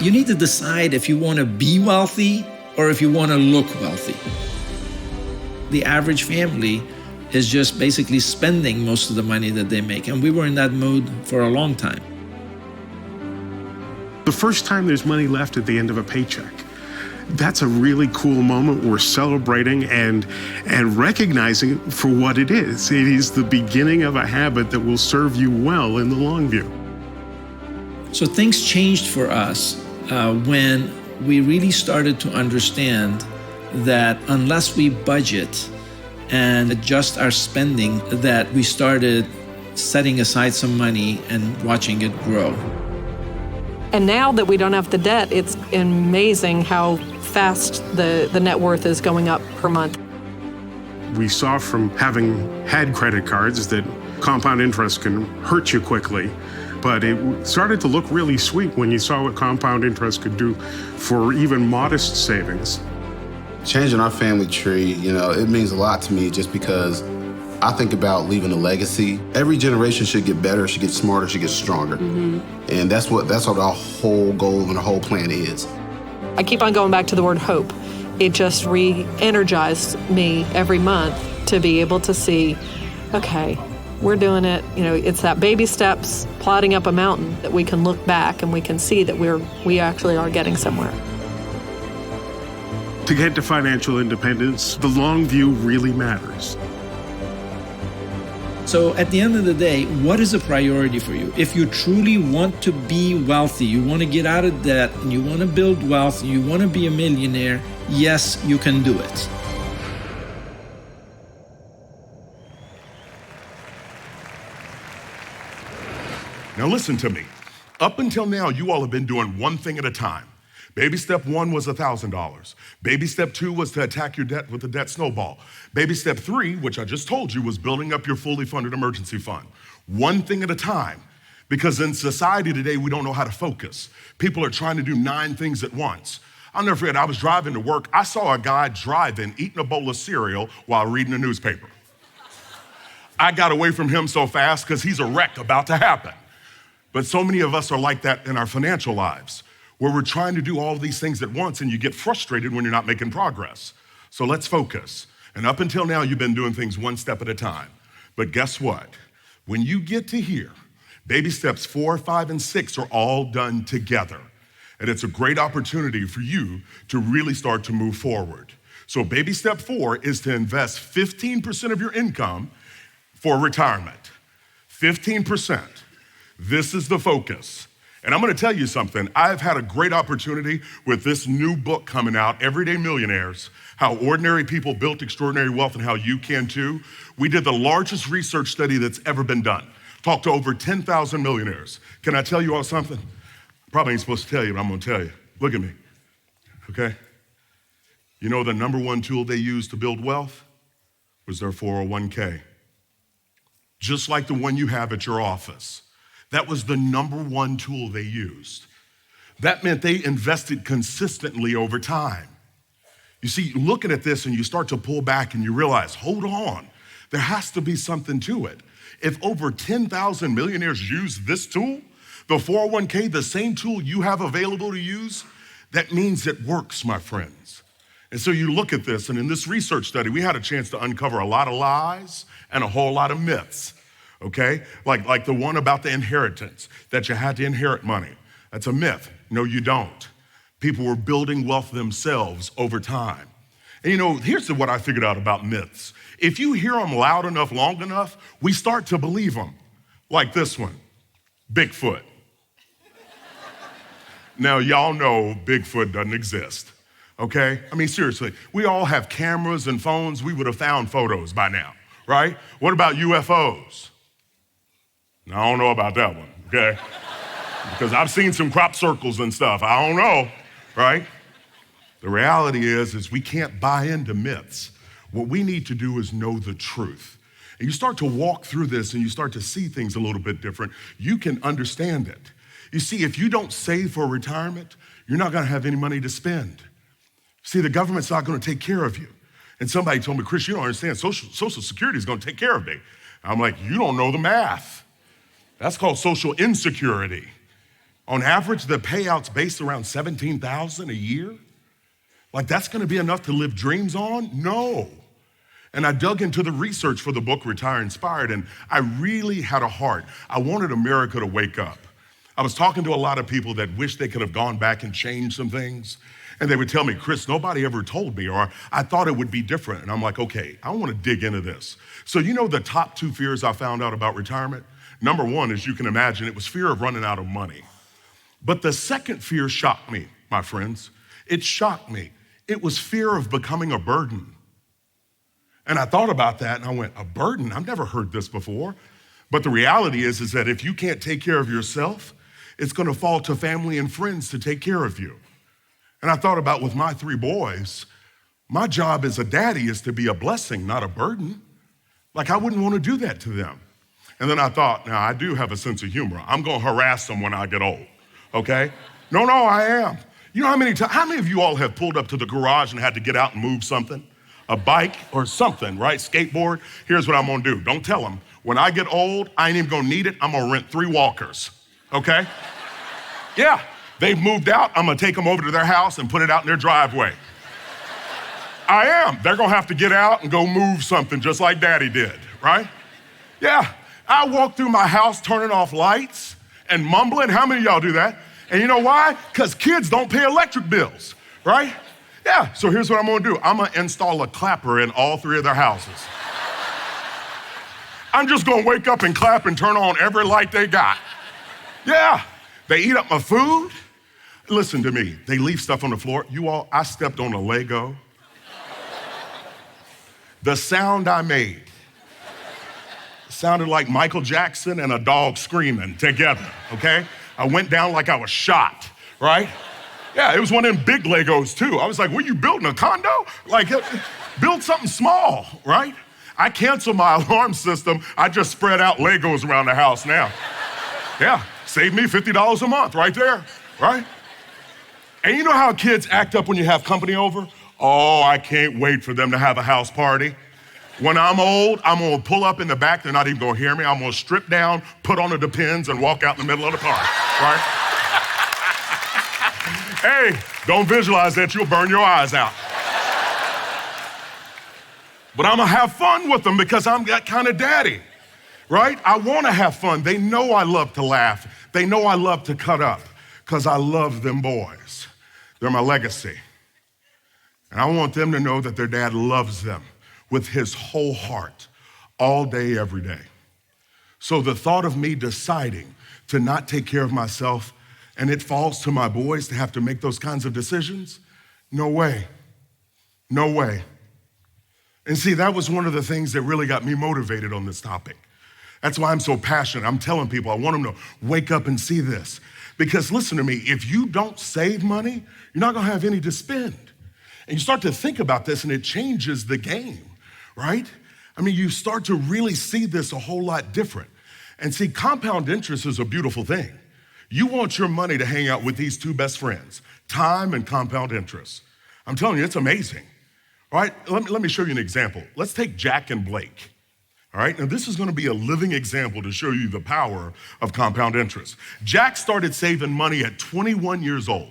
You need to decide if you want to be wealthy or if you want to look wealthy. The average family is just basically spending most of the money that they make, and we were in that mode for a long time. The first time there's money left at the end of a paycheck, that's a really cool moment. We're celebrating and recognizing it for what it is. It is the beginning of a habit that will serve you well in the long view. So things changed for us when we really started to understand that unless we budget and adjust our spending, that we started setting aside some money and watching it grow. And now that we don't have the debt, it's amazing how fast the net worth is going up per month. We saw from having had credit cards that compound interest can hurt you quickly, but it started to look really sweet when you saw what compound interest could do for even modest savings. Changing our family tree, it means a lot to me just because I think about leaving a legacy. Every generation should get better, should get smarter, should get stronger. And that's what our whole goal and the whole plan is. I keep on going back to the word hope. It just re-energized me every month to be able to see, okay, we're doing it. It's that baby steps, plodding up a mountain that we can look back and we can see that we actually are getting somewhere. To get to financial independence, the long view really matters. So at the end of the day, what is a priority for you? If you truly want to be wealthy, you want to get out of debt, and you want to build wealth, you want to be a millionaire, yes, you can do it. Now listen to me. Up until now, you all have been doing one thing at a time. Baby step 1 was $1,000. Baby step 2 was to attack your debt with a debt snowball. Baby step 3, which I just told you, was building up your fully funded emergency fund. One thing at a time. Because in society today, we don't know how to focus. People are trying to do 9 things at once. I'll never forget, I was driving to work. I saw a guy driving, eating a bowl of cereal while reading a newspaper. I got away from him so fast because he's a wreck about to happen. But so many of us are like that in our financial lives, where we're trying to do all of these things at once and you get frustrated when you're not making progress. So let's focus. And up until now, you've been doing things one step at a time. But guess what? When you get to here, baby steps 4, 5, and 6 are all done together. And it's a great opportunity for you to really start to move forward. So baby step 4 is to invest 15% of your income for retirement. 15%. This is the focus. And I'm gonna tell you something. I've had a great opportunity with this new book coming out, Everyday Millionaires, How Ordinary People Built Extraordinary Wealth and How You Can Too. We did the largest research study that's ever been done. Talked to over 10,000 millionaires. Can I tell you all something? Probably ain't supposed to tell you, but I'm gonna tell you. Look at me, okay? You know the number one tool they used to build wealth was their 401k. Just like the one you have at your office. That was the number one tool they used. That meant they invested consistently over time. You see, looking at this and you start to pull back and you realize, hold on, there has to be something to it. If over 10,000 millionaires use this tool, the 401k, the same tool you have available to use, that means it works, my friends. And so you look at this, and in this research study, we had a chance to uncover a lot of lies and a whole lot of myths. Okay? Like the one about the inheritance, that you had to inherit money. That's a myth. No, you don't. People were building wealth themselves over time. And here's what I figured out about myths. If you hear them loud enough, long enough, we start to believe them. Like this one, Bigfoot. Now, y'all know Bigfoot doesn't exist, okay? I mean, seriously, we all have cameras and phones. We would have found photos by now, right? What about UFOs? I don't know about that one, okay? Because I've seen some crop circles and stuff. I don't know, right? The reality is we can't buy into myths. What we need to do is know the truth. And you start to walk through this and you start to see things a little bit different. You can understand it. You see, if you don't save for retirement, you're not gonna have any money to spend. See, the government's not gonna take care of you. And somebody told me, Chris, you don't understand, Social Security is gonna take care of me. I'm like, you don't know the math. That's called social insecurity. On average, the payout's based around $17,000 a year. Like that's gonna be enough to live dreams on? No. And I dug into the research for the book Retire Inspired, and I really had a heart. I wanted America to wake up. I was talking to a lot of people that wish they could have gone back and changed some things. And they would tell me, Chris, nobody ever told me, or I thought it would be different. And I'm like, okay, I wanna dig into this. So you know the top 2 fears I found out about retirement? Number 1, as you can imagine, it was fear of running out of money. But the second fear shocked me, my friends. It shocked me. It was fear of becoming a burden. And I thought about that and I went, a burden? I've never heard this before. But the reality is that if you can't take care of yourself, it's gonna fall to family and friends to take care of you. And I thought about with my 3 boys, my job as a daddy is to be a blessing, not a burden. Like I wouldn't wanna do that to them. And then I thought, now I do have a sense of humor. I'm gonna harass them when I get old, okay? No, I am. You know how many of you all have pulled up to the garage and had to get out and move something? A bike or something, right? Skateboard. Here's what I'm gonna do. Don't tell them. When I get old, I ain't even gonna need it. I'm gonna rent 3 walkers, okay? Yeah, they've moved out. I'm gonna take them over to their house and put it out in their driveway. I am. They're gonna have to get out and go move something just like Daddy did, right? Yeah, I walk through my house turning off lights and mumbling. How many of y'all do that? And you know why? Because kids don't pay electric bills, right? Yeah, so here's what I'm gonna do. I'm gonna install a clapper in all 3 of their houses. I'm just gonna wake up and clap and turn on every light they got. Yeah, they eat up my food. Listen to me, they leave stuff on the floor. I stepped on a Lego. The sound I made sounded like Michael Jackson and a dog screaming together, okay? I went down like I was shot, right? Yeah, it was one of them big Legos too. I was like, what are you building, a condo? Like, build something small, right? I canceled my alarm system. I just spread out Legos around the house now. Yeah, saved me $50 a month right there, right? And you know how kids act up when you have company over? Oh, I can't wait for them to have a house party. When I'm old, I'm gonna pull up in the back. They're not even gonna hear me. I'm gonna strip down, put on the Depends, and walk out in the middle of the car, right? Hey, don't visualize that, you'll burn your eyes out. But I'm gonna have fun with them because I'm that kind of daddy, right? I wanna have fun. They know I love to laugh. They know I love to cut up because I love them boys. They're my legacy. And I want them to know that their dad loves them with his whole heart, all day, every day. So the thought of me deciding to not take care of myself and it falls to my boys to have to make those kinds of decisions, no way, no way. And see, that was one of the things that really got me motivated on this topic. That's why I'm so passionate. I'm telling people, I want them to wake up and see this. Because listen to me, if you don't save money, you're not gonna have any to spend. And you start to think about this and it changes the game, right? I mean, you start to really see this a whole lot different. And see, compound interest is a beautiful thing. You want your money to hang out with these 2 best friends, time and compound interest. I'm telling you, it's amazing. All right, let me show you an example. Let's take Jack and Blake. All right, now this is gonna be a living example to show you the power of compound interest. Jack started saving money at 21 years old,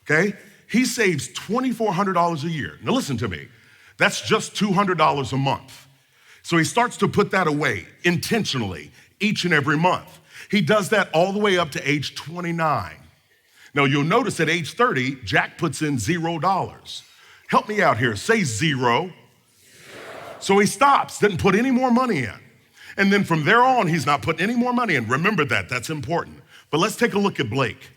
okay? He saves $2,400 a year. Now listen to me, that's just $200 a month. So he starts to put that away intentionally each and every month. He does that all the way up to age 29. Now you'll notice at age 30, Jack puts in $0. Help me out here, say 0. So he stops, doesn't put any more money in. And then from there on, he's not putting any more money in. Remember that, that's important. But let's take a look at Blake.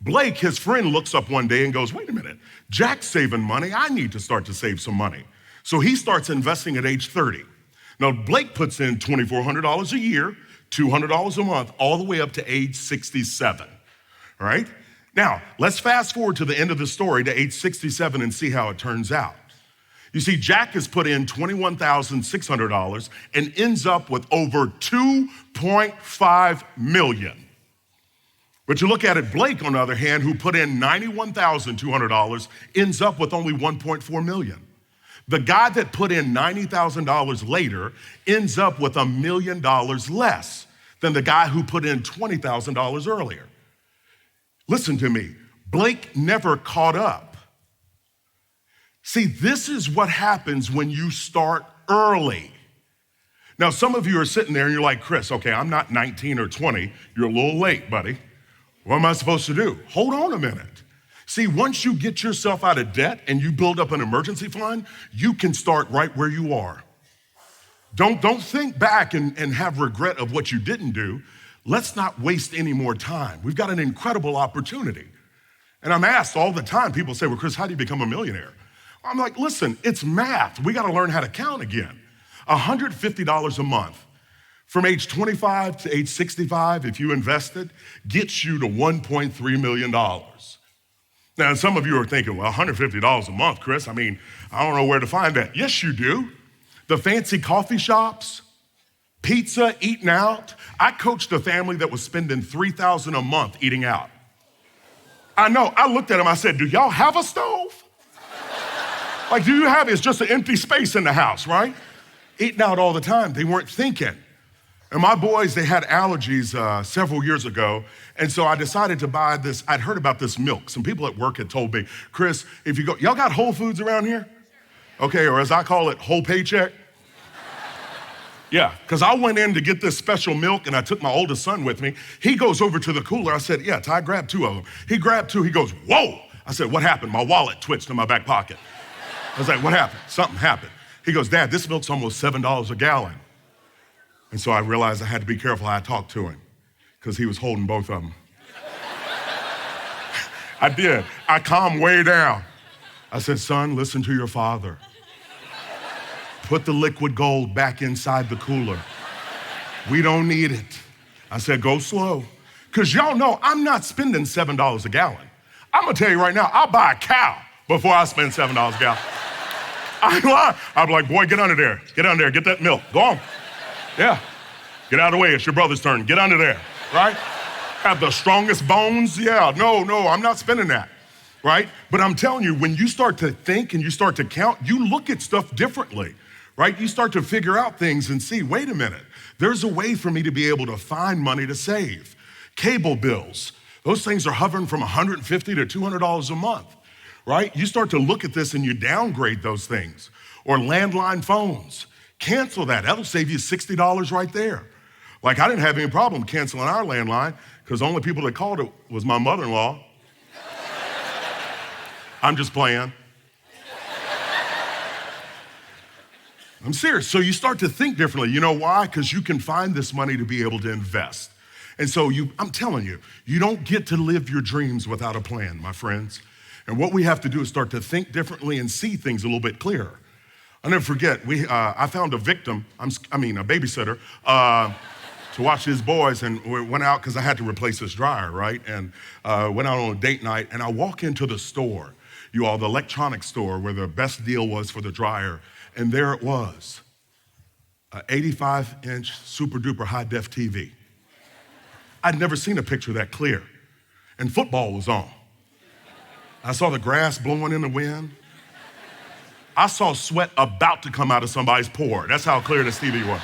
Blake, his friend, looks up one day and goes, wait a minute, Jack's saving money, I need to start to save some money. So he starts investing at age 30. Now Blake puts in $2,400 a year, $200 a month, all the way up to age 67, all right? Now, let's fast forward to the end of the story to age 67 and see how it turns out. You see, Jack has put in $21,600 and ends up with over $2.5 million. But you look at it, Blake, on the other hand, who put in $91,200, ends up with only $1.4 million. The guy that put in $90,000 later ends up with $1 million less than the guy who put in $20,000 earlier. Listen to me. Blake never caught up. See, this is what happens when you start early. Now, some of you are sitting there and you're like, Chris, okay, I'm not 19 or 20. You're a little late, buddy. What am I supposed to do? Hold on a minute. See, once you get yourself out of debt and you build up an emergency fund, you can start right where you are. Don't think back and have regret of what you didn't do. Let's not waste any more time. We've got an incredible opportunity. And I'm asked all the time, people say, well, Chris, how do you become a millionaire? I'm like, listen, it's math. We got to learn how to count again. $150 a month from age 25 to age 65, if you invested, gets you to $1.3 million. Now, some of you are thinking, well, $150 a month, Chris, I don't know where to find that. Yes, you do. The fancy coffee shops, pizza, eating out. I coached a family that was spending $3,000 a month eating out. I know, I looked at them, I said, do y'all have a stove? Like, do you have, it's just an empty space in the house, right? Eating out all the time, they weren't thinking. And my boys, they had allergies several years ago, and so I decided to buy this. I'd heard about this milk. Some people at work had told me, Chris, if you go, y'all got Whole Foods around here? Okay, or as I call it, whole paycheck? Yeah, because I went in to get this special milk and I took my oldest son with me. He goes over to the cooler. I said, yeah, Ty, grab 2 of them. He grabbed 2, he goes, whoa. I said, what happened? My wallet twitched in my back pocket. I was like, what happened? Something happened. He goes, Dad, this milk's almost $7 a gallon. And so I realized I had to be careful how I talked to him because he was holding both of them. I did. I calmed way down. I said, son, listen to your father. Put the liquid gold back inside the cooler. We don't need it. I said, go slow. Because y'all know I'm not spending $7 a gallon. I'm gonna tell you right now, I'll buy a cow before I spend $7 a gallon. I lie. I'm like, boy, get under there. Get under there, get that milk. Go on. Yeah. Get out of the way, it's your brother's turn. Get under there, right? Have the strongest bones? Yeah, no, I'm not spending that, right? But I'm telling you, when you start to think and you start to count, you look at stuff differently. Right? You start to figure out things and see, wait a minute, there's a way for me to be able to find money to save. Cable bills, those things are hovering from $150 to $200 a month, right? You start to look at this and you downgrade those things. Or landline phones, cancel that. That'll save you $60 right there. Like I didn't have any problem canceling our landline because the only people that called it was my mother-in-law. I'm just playing. I'm serious. So you start to think differently. You know why? Because you can find this money to be able to invest. And so I'm telling you, you don't get to live your dreams without a plan, my friends. And what we have to do is start to think differently and see things a little bit clearer. I'll never forget, I found a victim, a babysitter, to watch his boys, and we went out because I had to replace his dryer, right? And went out on a date night, and I walk into the store, the electronics store where the best deal was for the dryer. And there it was, an 85-inch super duper high def TV. I'd never seen a picture that clear. And football was on. I saw the grass blowing in the wind. I saw sweat about to come out of somebody's pore. That's how clear this TV was.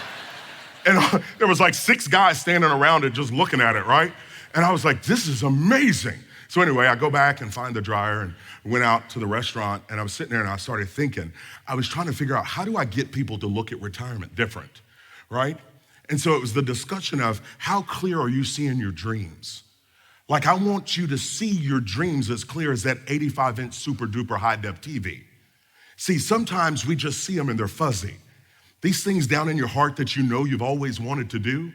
And there was like 6 guys standing around it just looking at it, right? And I was like, this is amazing. So anyway, I go back and find the dryer and went out to the restaurant, and I was sitting there and I started thinking. I was trying to figure out, how do I get people to look at retirement different, right? And so it was the discussion of, how clear are you seeing your dreams? Like, I want you to see your dreams as clear as that 85-inch super duper high def TV. See, sometimes we just see them and they're fuzzy. These things down in your heart that you know you've always wanted to do.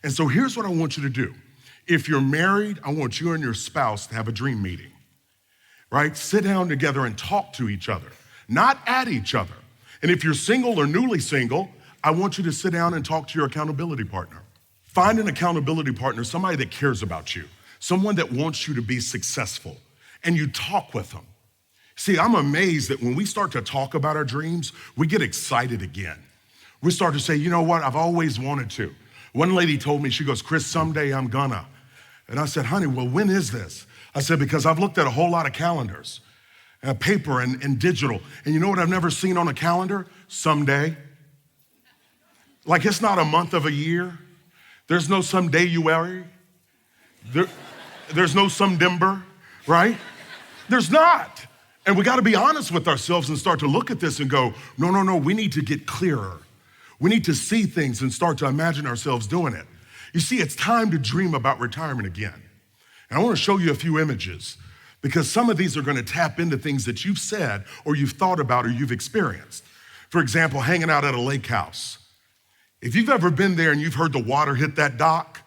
And so here's what I want you to do. If you're married, I want you and your spouse to have a dream meeting, right? Sit down together and talk to each other, not at each other. And if you're single or newly single, I want you to sit down and talk to your accountability partner. Find an accountability partner, somebody that cares about you, someone that wants you to be successful, and you talk with them. See, I'm amazed that when we start to talk about our dreams, we get excited again. We start to say, you know what, I've always wanted to. One lady told me, she goes, Chris, someday I'm gonna. And I said, honey, well, when is this? I said, because I've looked at a whole lot of calendars, paper and digital. And you know what I've never seen on a calendar? Someday. Like, it's not a month of a year. There's no someday you worry. There's no September, right? There's not. And we got to be honest with ourselves and start to look at this and go, no, we need to get clearer. We need to see things and start to imagine ourselves doing it. You see, it's time to dream about retirement again. And I want to show you a few images because some of these are going to tap into things that you've said or you've thought about or you've experienced. For example, hanging out at a lake house. If you've ever been there and you've heard the water hit that dock,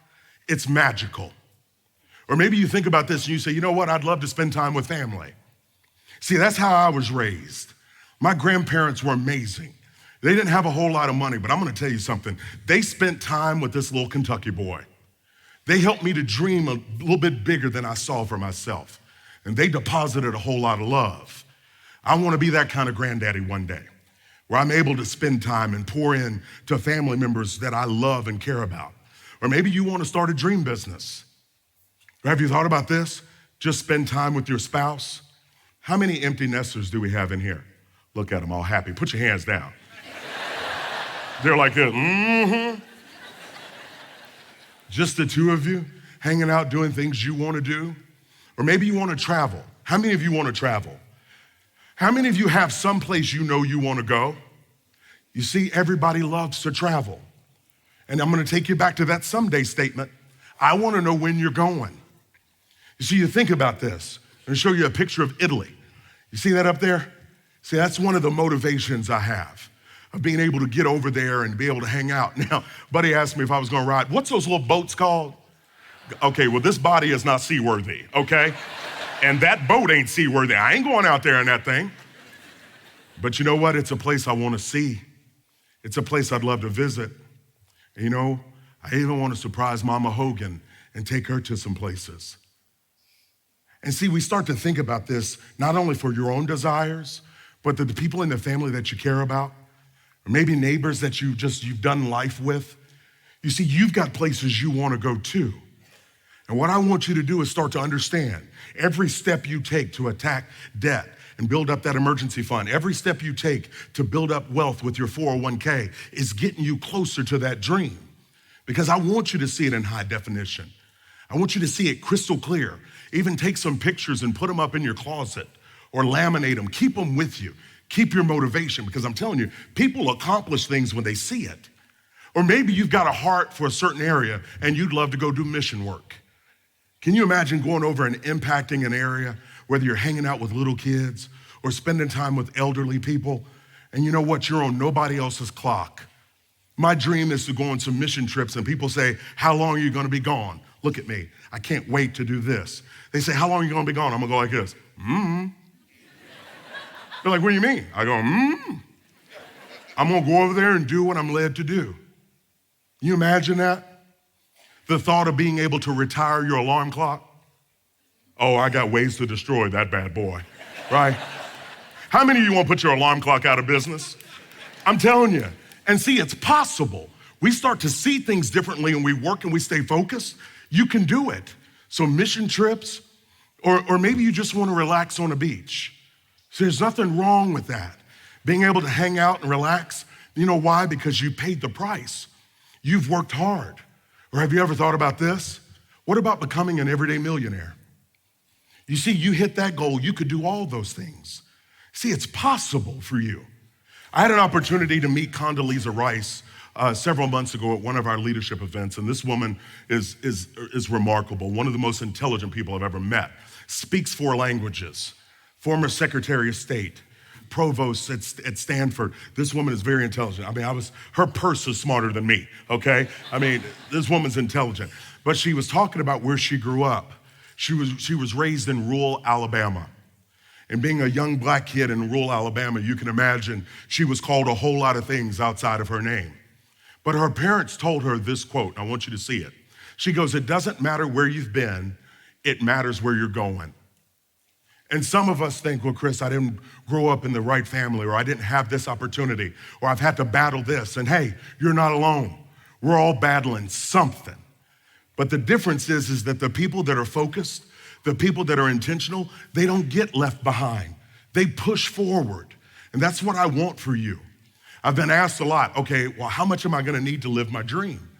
it's magical. Or maybe you think about this and you say, you know what, I'd love to spend time with family. See, that's how I was raised. My grandparents were amazing. They didn't have a whole lot of money, but I'm gonna tell you something. They spent time with this little Kentucky boy. They helped me to dream a little bit bigger than I saw for myself. And they deposited a whole lot of love. I wanna be that kind of granddaddy one day, where I'm able to spend time and pour in to family members that I love and care about. Or maybe you wanna start a dream business. Have you thought about this? Just spend time with your spouse. How many empty nesters do we have in here? Look at them all happy. Put your hands down. They're like this, Just the two of you hanging out doing things you want to do. Or maybe you want to travel. How many of you want to travel? How many of you have someplace you know you want to go? You see, everybody loves to travel. And I'm going to take you back to that someday statement. I want to know when you're going. You see, you think about this. I'm going to show you a picture of Italy. You see that up there? See, that's one of the motivations I have, of being able to get over there and be able to hang out. Now, buddy asked me if I was gonna ride. What's those little boats called? Okay, well, this body is not seaworthy, okay? And that boat ain't seaworthy. I ain't going out there in that thing. But you know what? It's a place I wanna see. It's a place I'd love to visit. And you know, I even wanna surprise Mama Hogan and take her to some places. And see, we start to think about this not only for your own desires, but the people in the family that you care about, or maybe neighbors that you've done life with. You see, you've got places you want to go to. And what I want you to do is start to understand every step you take to attack debt and build up that emergency fund, every step you take to build up wealth with your 401k is getting you closer to that dream. Because I want you to see it in high definition. I want you to see it crystal clear. Even take some pictures and put them up in your closet or laminate them. Keep them with you. Keep your motivation, because I'm telling you, people accomplish things when they see it. Or maybe you've got a heart for a certain area and you'd love to go do mission work. Can you imagine going over and impacting an area, whether you're hanging out with little kids or spending time with elderly people, and you know what, you're on nobody else's clock. My dream is to go on some mission trips and people say, how long are you gonna be gone? Look at me, I can't wait to do this. They say, how long are you gonna be gone? I'm gonna go like this, They're like, what do you mean? I go, I'm gonna go over there and do what I'm led to do. Can you imagine that? The thought of being able to retire your alarm clock? Oh, I got ways to destroy that bad boy, right? How many of you want to put your alarm clock out of business? I'm telling you. And see, it's possible. We start to see things differently and we work and we stay focused. You can do it. So mission trips, or maybe you just want to relax on a beach. So there's nothing wrong with that. Being able to hang out and relax. You know why? Because you paid the price. You've worked hard. Or have you ever thought about this? What about becoming an everyday millionaire? You see, you hit that goal, you could do all those things. See, it's possible for you. I had an opportunity to meet Condoleezza Rice several months ago at one of our leadership events, and this woman is remarkable, one of the most intelligent people I've ever met. Speaks 4 languages, former Secretary of State, provost at Stanford. This woman is very intelligent. I mean, her purse is smarter than me, okay? I mean, this woman's intelligent. But she was talking about where she grew up. She was raised in rural Alabama. And being a young black kid in rural Alabama, you can imagine she was called a whole lot of things outside of her name. But her parents told her this quote, I want you to see it. She goes, it doesn't matter where you've been, it matters where you're going. And some of us think, well, Chris, I didn't grow up in the right family, or I didn't have this opportunity, or I've had to battle this. And hey, you're not alone. We're all battling something. But the difference is that the people that are focused, the people that are intentional, they don't get left behind. They push forward. And that's what I want for you. I've been asked a lot, okay, well, how much am I gonna need to live my dream?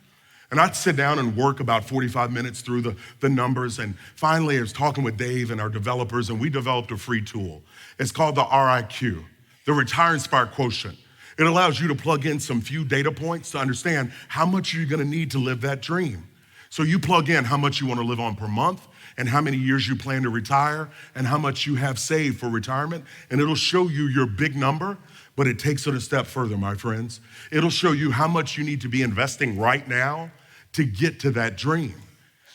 And I'd sit down and work about 45 minutes through the numbers. And finally, I was talking with Dave and our developers, and we developed a free tool. It's called the RIQ, the Retire Inspired Quotient. It allows you to plug in some few data points to understand how much you're gonna need to live that dream. So you plug in how much you wanna live on per month, and how many years you plan to retire, and how much you have saved for retirement, and it'll show you your big number, but it takes it a step further, my friends. It'll show you how much you need to be investing right now to get to that dream.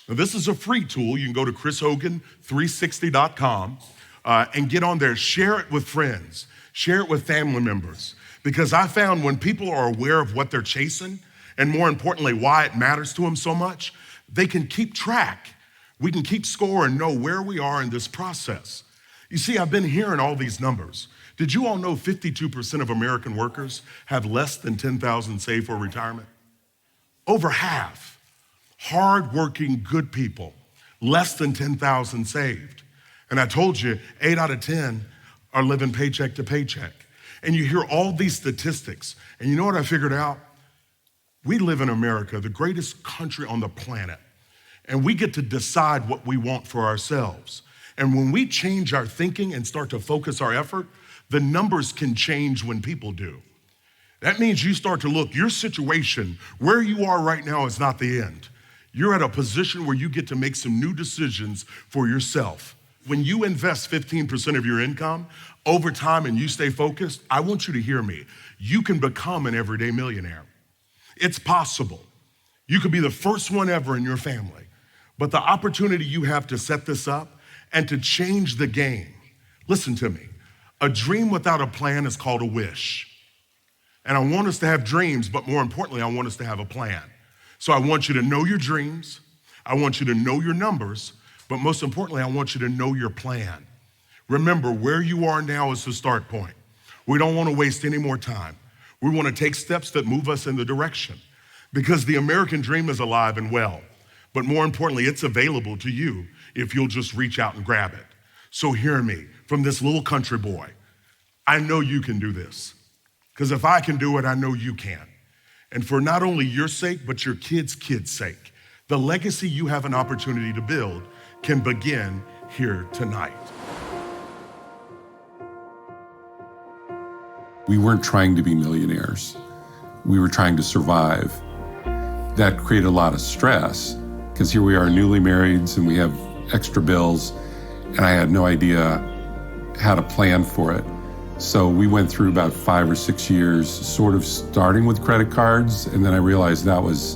Now, this is a free tool. You can go to chrishogan360.com and get on there. Share it with friends. Share it with family members. Because I found when people are aware of what they're chasing, and more importantly, why it matters to them so much, they can keep track. We can keep score and know where we are in this process. You see, I've been hearing all these numbers. Did you all know 52% of American workers have less than $10,000 saved for retirement? Over half, hardworking, good people, less than $10,000 saved. And I told you, 8 out of 10 are living paycheck to paycheck. And you hear all these statistics, and you know what I figured out? We live in America, the greatest country on the planet, and we get to decide what we want for ourselves. And when we change our thinking and start to focus our effort, the numbers can change when people do. That means you start to look, your situation, where you are right now is not the end. You're at a position where you get to make some new decisions for yourself. When you invest 15% of your income over time and you stay focused, I want you to hear me. You can become an everyday millionaire. It's possible. You could be the first one ever in your family. But the opportunity you have to set this up and to change the game. Listen to me. A dream without a plan is called a wish. And I want us to have dreams, but more importantly, I want us to have a plan. So I want you to know your dreams. I want you to know your numbers. But most importantly, I want you to know your plan. Remember, where you are now is the start point. We don't want to waste any more time. We want to take steps that move us in the direction, because the American dream is alive and well. But more importantly, it's available to you if you'll just reach out and grab it. So hear me, from this little country boy, I know you can do this. Because if I can do it, I know you can. And for not only your sake, but your kids' sake, the legacy you have an opportunity to build can begin here tonight. We weren't trying to be millionaires. We were trying to survive. That created a lot of stress, because here we are newly married and we have extra bills, and I had no idea how to plan for it. So we went through about 5 or 6 years, sort of starting with credit cards, and then I realized that was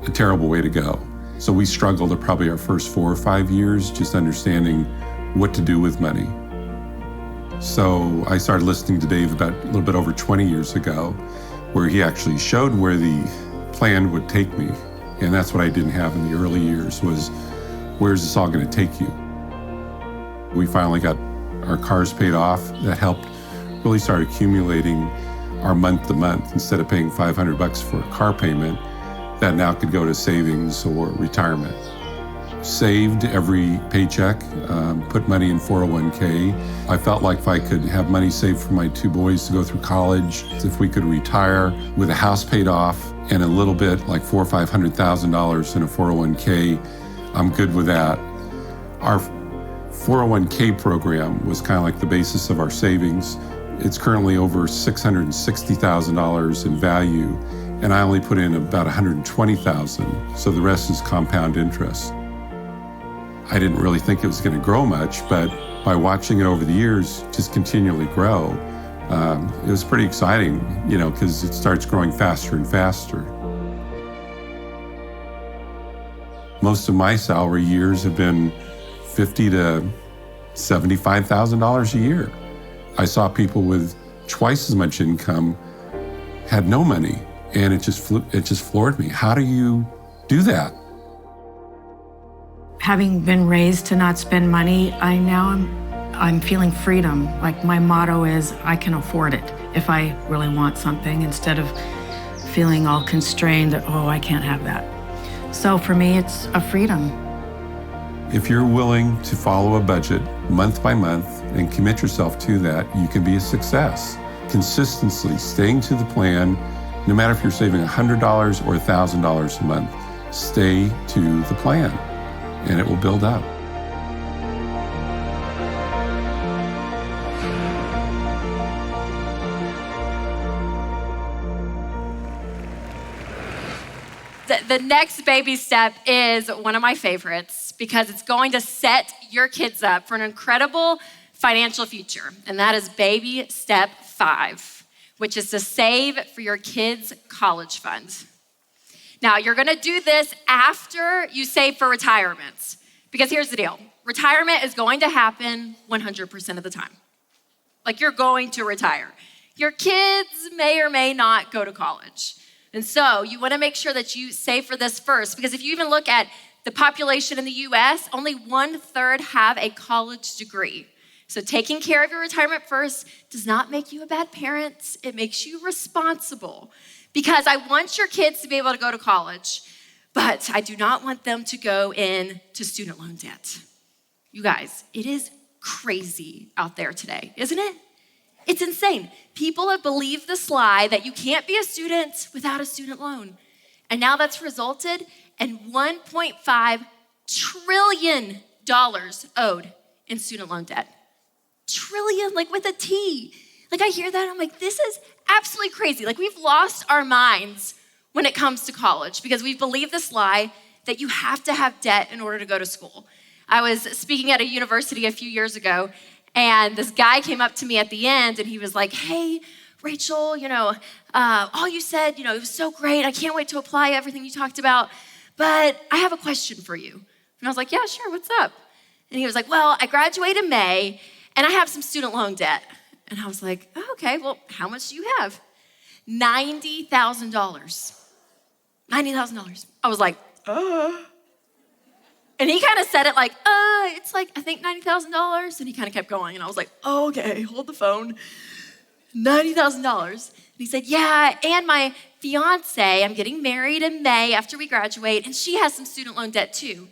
a terrible way to go. So we struggled at probably our first 4 or 5 years, just understanding what to do with money. So I started listening to Dave about a little bit over 20 years ago, where he actually showed where the plan would take me. And that's what I didn't have in the early years, was where's this all gonna take you? We finally got our cars paid off. That helped really start accumulating our month to month. Instead of paying $500 for a car payment, that now could go to savings or retirement. Saved every paycheck, put money in 401k. I felt like if I could have money saved for my 2 boys to go through college, if we could retire with a house paid off and a little bit, like $400,000 or $500,000 in a 401k, I'm good with that. Our 401k program was kind of like the basis of our savings. It's currently over $660,000 in value, and I only put in about $120,000, so the rest is compound interest. I didn't really think it was going to grow much, but by watching it over the years just continually grow, it was pretty exciting, because it starts growing faster and faster. Most of my salary years have been $50,000 to $75,000 a year. I saw people with twice as much income had no money, and it just floored me. How do you do that? Having been raised to not spend money, I'm feeling freedom. Like, my motto is, I can afford it if I really want something, instead of feeling all constrained that, oh, I can't have that. So for me, it's a freedom. If you're willing to follow a budget month by month and commit yourself to that, you can be a success. Consistency, staying to the plan, no matter if you're saving $100 or $1,000 a month, stay to the plan, and it will build up. The next baby step is one of my favorites because it's going to set your kids up for an incredible financial future. And that is baby step 5, which is to save for your kids' college fund. Now, you're gonna do this after you save for retirement. Because here's the deal. Retirement is going to happen 100% of the time. Like, you're going to retire. Your kids may or may not go to college. And so you wanna make sure that you save for this first, because if you even look at the population in the US, only 1/3 have a college degree. So taking care of your retirement first does not make you a bad parent. It makes you responsible, because I want your kids to be able to go to college, but I do not want them to go into student loan debt. You guys, it is crazy out there today, isn't it? It's insane. People have believed this lie that you can't be a student without a student loan. And now that's resulted in $1.5 trillion owed in student loan debt. Trillion, like with a T. Like, I hear that, I'm like, this is absolutely crazy. Like, we've lost our minds when it comes to college because we've believed this lie that you have to have debt in order to go to school. I was speaking at a university a few years ago, and this guy came up to me at the end, and he was like, hey, Rachel, all you said, it was so great. I can't wait to apply everything you talked about, but I have a question for you. And I was like, yeah, sure, what's up? And he was like, well, I graduate in May, and I have some student loan debt. And I was like, oh, okay, well, how much do you have? $90,000. $90,000. I was like, And he kind of said it like, it's like, I think $90,000. And he kind of kept going. And I was like, oh, okay, hold the phone. $90,000. And he said, yeah, and my fiance, I'm getting married in May after we graduate, and she has some student loan debt too.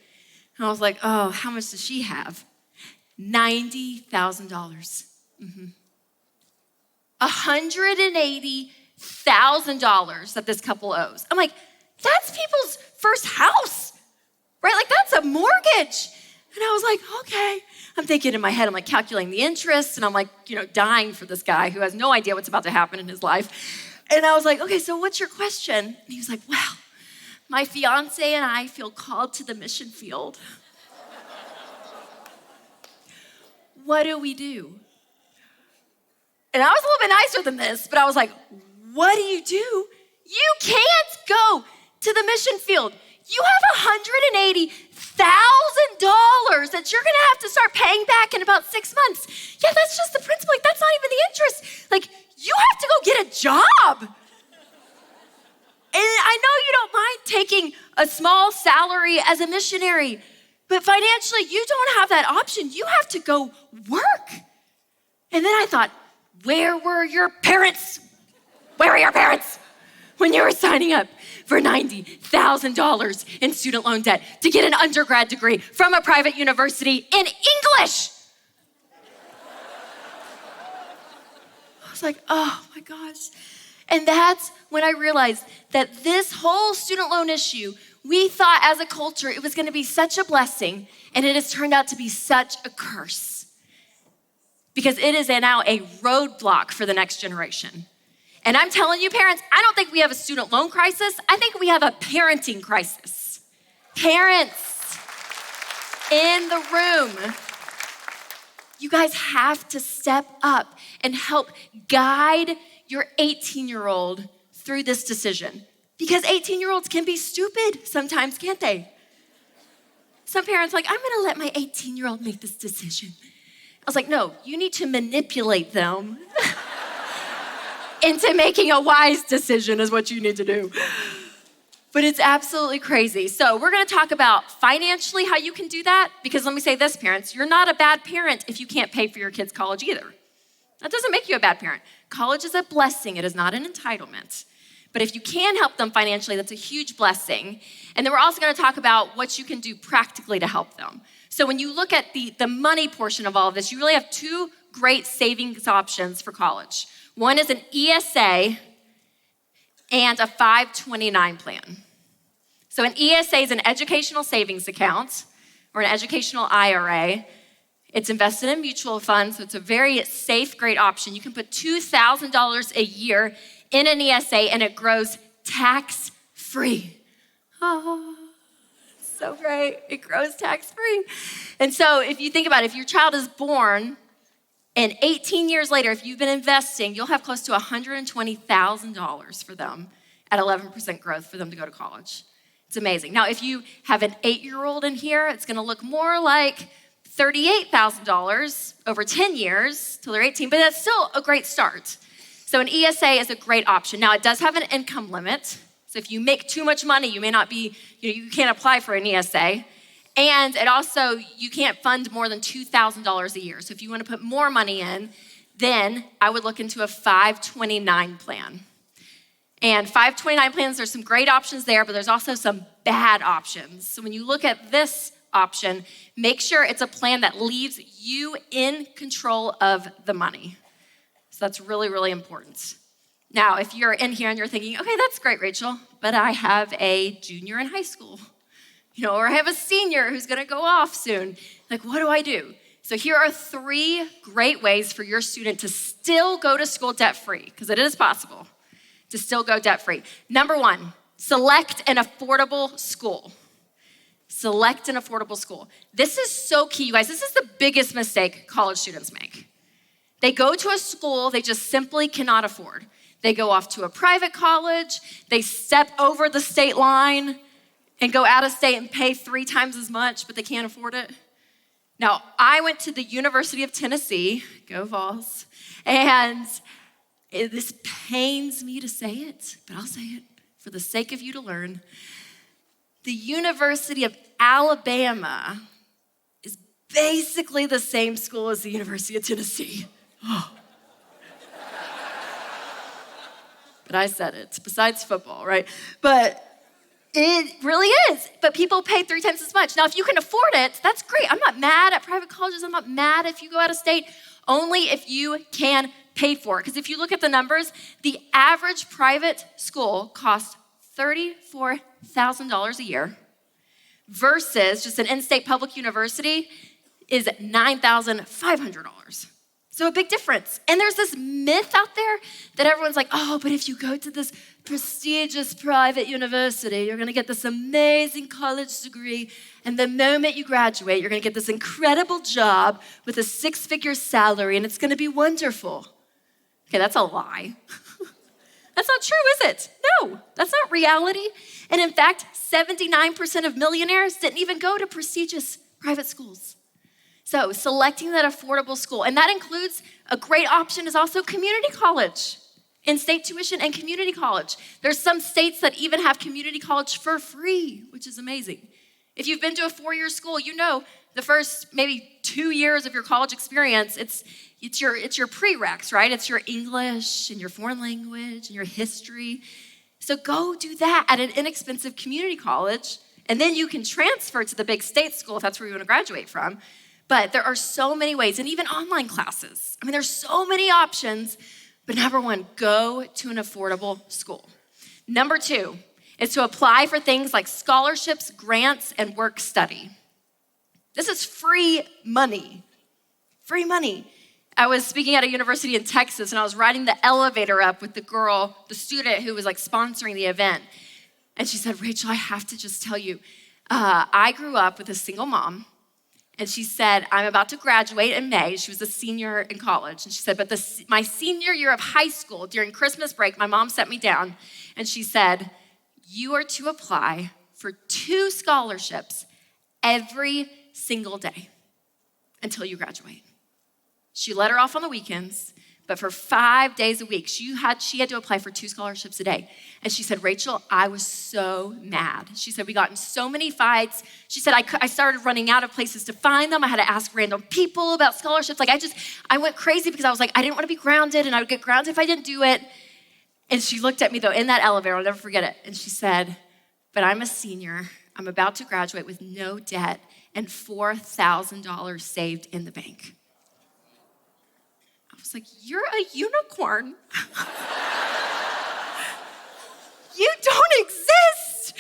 And I was like, oh, how much does she have? $90,000. $180,000 that this couple owes. I'm like, that's people's first house, right? Like, that's a mortgage. And I was like, okay. I'm thinking in my head, I'm like calculating the interest, and I'm like, dying for this guy who has no idea what's about to happen in his life. And I was like, okay, so what's your question? And he was like, well, my fiance and I feel called to the mission field. What do we do? And I was a little bit nicer than this, but I was like, what do? You can't go to the mission field. You have $180,000 that you're gonna have to start paying back in about 6 months. Yeah, that's just the principal. Like, that's not even the interest. Like, you have to go get a job. And I know you don't mind taking a small salary as a missionary, but financially, you don't have that option. You have to go work. And then I thought, where were your parents? Where were your parents when you were signing up for $90,000 in student loan debt to get an undergrad degree from a private university in English? I was like, oh my gosh. And that's when I realized that this whole student loan issue, we thought as a culture it was gonna be such a blessing, and it has turned out to be such a curse. Because it is now a roadblock for the next generation. And I'm telling you, parents, I don't think we have a student loan crisis. I think we have a parenting crisis. Parents in the room, you guys have to step up and help guide your 18-year-old through this decision. Because 18-year-olds can be stupid sometimes, can't they? Some parents are like, I'm gonna let my 18-year-old make this decision. I was like, no, you need to manipulate them into making a wise decision is what you need to do. But it's absolutely crazy. So we're gonna talk about financially how you can do that, because let me say this, parents, you're not a bad parent if you can't pay for your kids' college either. That doesn't make you a bad parent. College is a blessing, it is not an entitlement. But if you can help them financially, that's a huge blessing. And then we're also gonna talk about what you can do practically to help them. So when you look at the money portion of all of this, you really have two great savings options for college. One is an ESA and a 529 plan. So an ESA is an educational savings account or an educational IRA. It's invested in mutual funds, so it's a very safe, great option. You can put $2,000 a year in an ESA and it grows tax-free. Oh, so great. It grows tax-free. And so if you think about it, if your child is born and 18 years later, if you've been investing, you'll have close to $120,000 for them at 11% growth for them to go to college. It's amazing. Now, if you have an 8-year-old in here, it's gonna look more like $38,000 over 10 years till they're 18, but that's still a great start. So an ESA is a great option. Now, it does have an income limit. So if you make too much money, you may not be, you can't apply for an ESA. And it also, you can't fund more than $2,000 a year. So if you want to put more money in, then I would look into a 529 plan. And 529 plans, there's some great options there, but there's also some bad options. So when you look at this option, make sure it's a plan that leaves you in control of the money. So that's really, really important. Now, if you're in here and you're thinking, okay, that's great, Rachel, but I have a junior in high school, or I have a senior who's gonna go off soon. Like, what do I do? So here are 3 great ways for your student to still go to school debt-free, because it is possible to still go debt-free. Number 1, select an affordable school. Select an affordable school. This is so key, you guys. This is the biggest mistake college students make. They go to a school they just simply cannot afford. They go off to a private college, they step over the state line and go out of state and pay 3 times as much, but they can't afford it. Now, I went to the University of Tennessee, go Vols, and this pains me to say it, but I'll say it for the sake of you to learn. The University of Alabama is basically the same school as the University of Tennessee. But I said it, besides football, right? But it really is. But people pay 3 times as much. Now, if you can afford it, that's great. I'm not mad at private colleges. I'm not mad if you go out of state, only if you can pay for it. Because if you look at the numbers, the average private school costs $34,000 a year versus just an in-state public university is $9,500. So a big difference. And there's this myth out there that everyone's like, oh, but if you go to this prestigious private university, you're gonna get this amazing college degree. And the moment you graduate, you're gonna get this incredible job with a 6-figure salary, and it's gonna be wonderful. Okay, that's a lie. That's not true, is it? No, that's not reality. And in fact, 79% of millionaires didn't even go to prestigious private schools. So selecting that affordable school, and that includes a great option is also community college, in-state tuition and community college. There's some states that even have community college for free, which is amazing. If you've been to a 4-year school, you know the first maybe 2 years of your college experience, it's your prereqs, right? It's your English and your foreign language and your history. So go do that at an inexpensive community college, and then you can transfer to the big state school if that's where you want to graduate from. But there are so many ways, and even online classes. I mean, there's so many options, but number 1, go to an affordable school. Number 2 is to apply for things like scholarships, grants, and work study. This is free money. Free money. I was speaking at a university in Texas, and I was riding the elevator up with the student who was like sponsoring the event. And she said, Rachel, I have to just tell you, I grew up with a single mom. And she said, I'm about to graduate in May. She was a senior in college. And she said, but my senior year of high school, during Christmas break, my mom sat me down and she said, you are to apply for 2 scholarships every single day until you graduate. She let her off on the weekends, but for 5 days a week, she had to apply for 2 scholarships a day. And she said, Rachel, I was so mad. She said, we got in so many fights. She said, I started running out of places to find them. I had to ask random people about scholarships. Like I went crazy because I was like, I didn't want to be grounded, and I would get grounded if I didn't do it. And she looked at me though in that elevator, I'll never forget it. And she said, but I'm a senior. I'm about to graduate with no debt and $4,000 saved in the bank. I was like, you're a unicorn. You don't exist.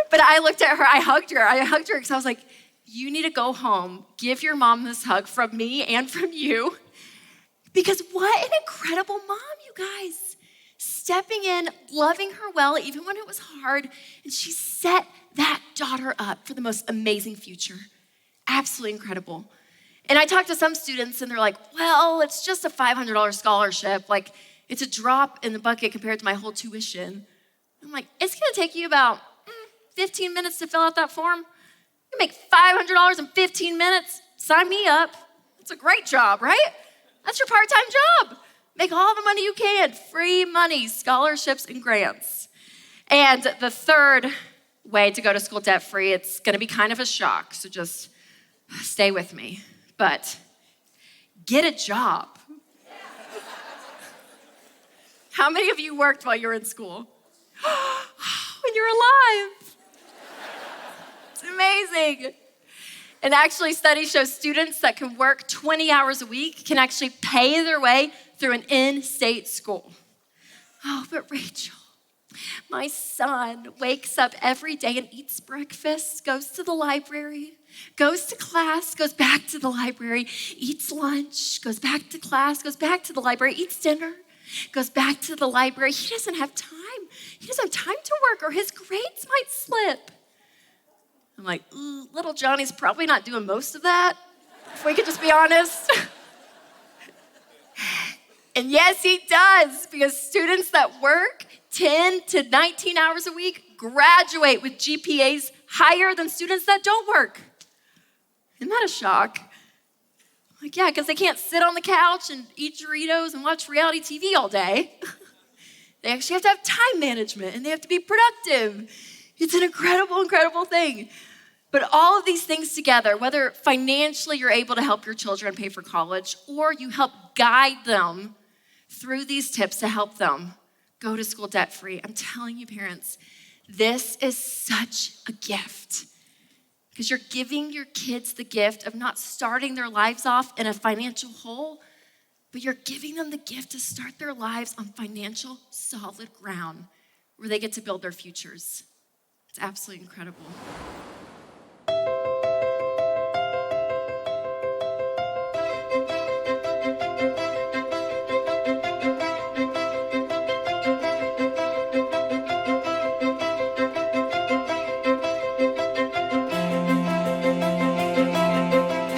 But I looked at her, I hugged her because I was like, you need to go home, give your mom this hug from me and from you. Because what an incredible mom, you guys. Stepping in, loving her well, even when it was hard, and she set that daughter up for the most amazing future. Absolutely incredible. And I talked to some students and they're like, well, it's just a $500 scholarship. Like, it's a drop in the bucket compared to my whole tuition. I'm like, it's gonna take you about 15 minutes to fill out that form. You make $500 in 15 minutes, sign me up. It's a great job, right? That's your part-time job. Make all the money you can, free money, scholarships and grants. And the third way to go to school debt-free, it's gonna be kind of a shock, so just stay with me. But get a job. How many of you worked while you were in school? When you're alive. It's amazing. And actually, studies show students that can work 20 hours a week can actually pay their way through an in-state school. Oh, but Rachel, my son wakes up every day and eats breakfast, goes to the library, goes to class, goes back to the library, eats lunch, goes back to class, goes back to the library, eats dinner, goes back to the library. He doesn't have time. He doesn't have time to work or his grades might slip. I'm like, little Johnny's probably not doing most of that, if we could just be honest. And yes, he does, because students that work 10 to 19 hours a week graduate with GPAs higher than students that don't work. Isn't that a shock? Like, yeah, because they can't sit on the couch and eat Doritos and watch reality TV all day. They actually have to have time management and they have to be productive. It's an incredible, incredible thing. But all of these things together, whether financially you're able to help your children pay for college or you help guide them through these tips to help them go to school debt-free, I'm telling you, parents, this is such a gift. Because you're giving your kids the gift of not starting their lives off in a financial hole, but you're giving them the gift to start their lives on financial solid ground where they get to build their futures. It's absolutely incredible.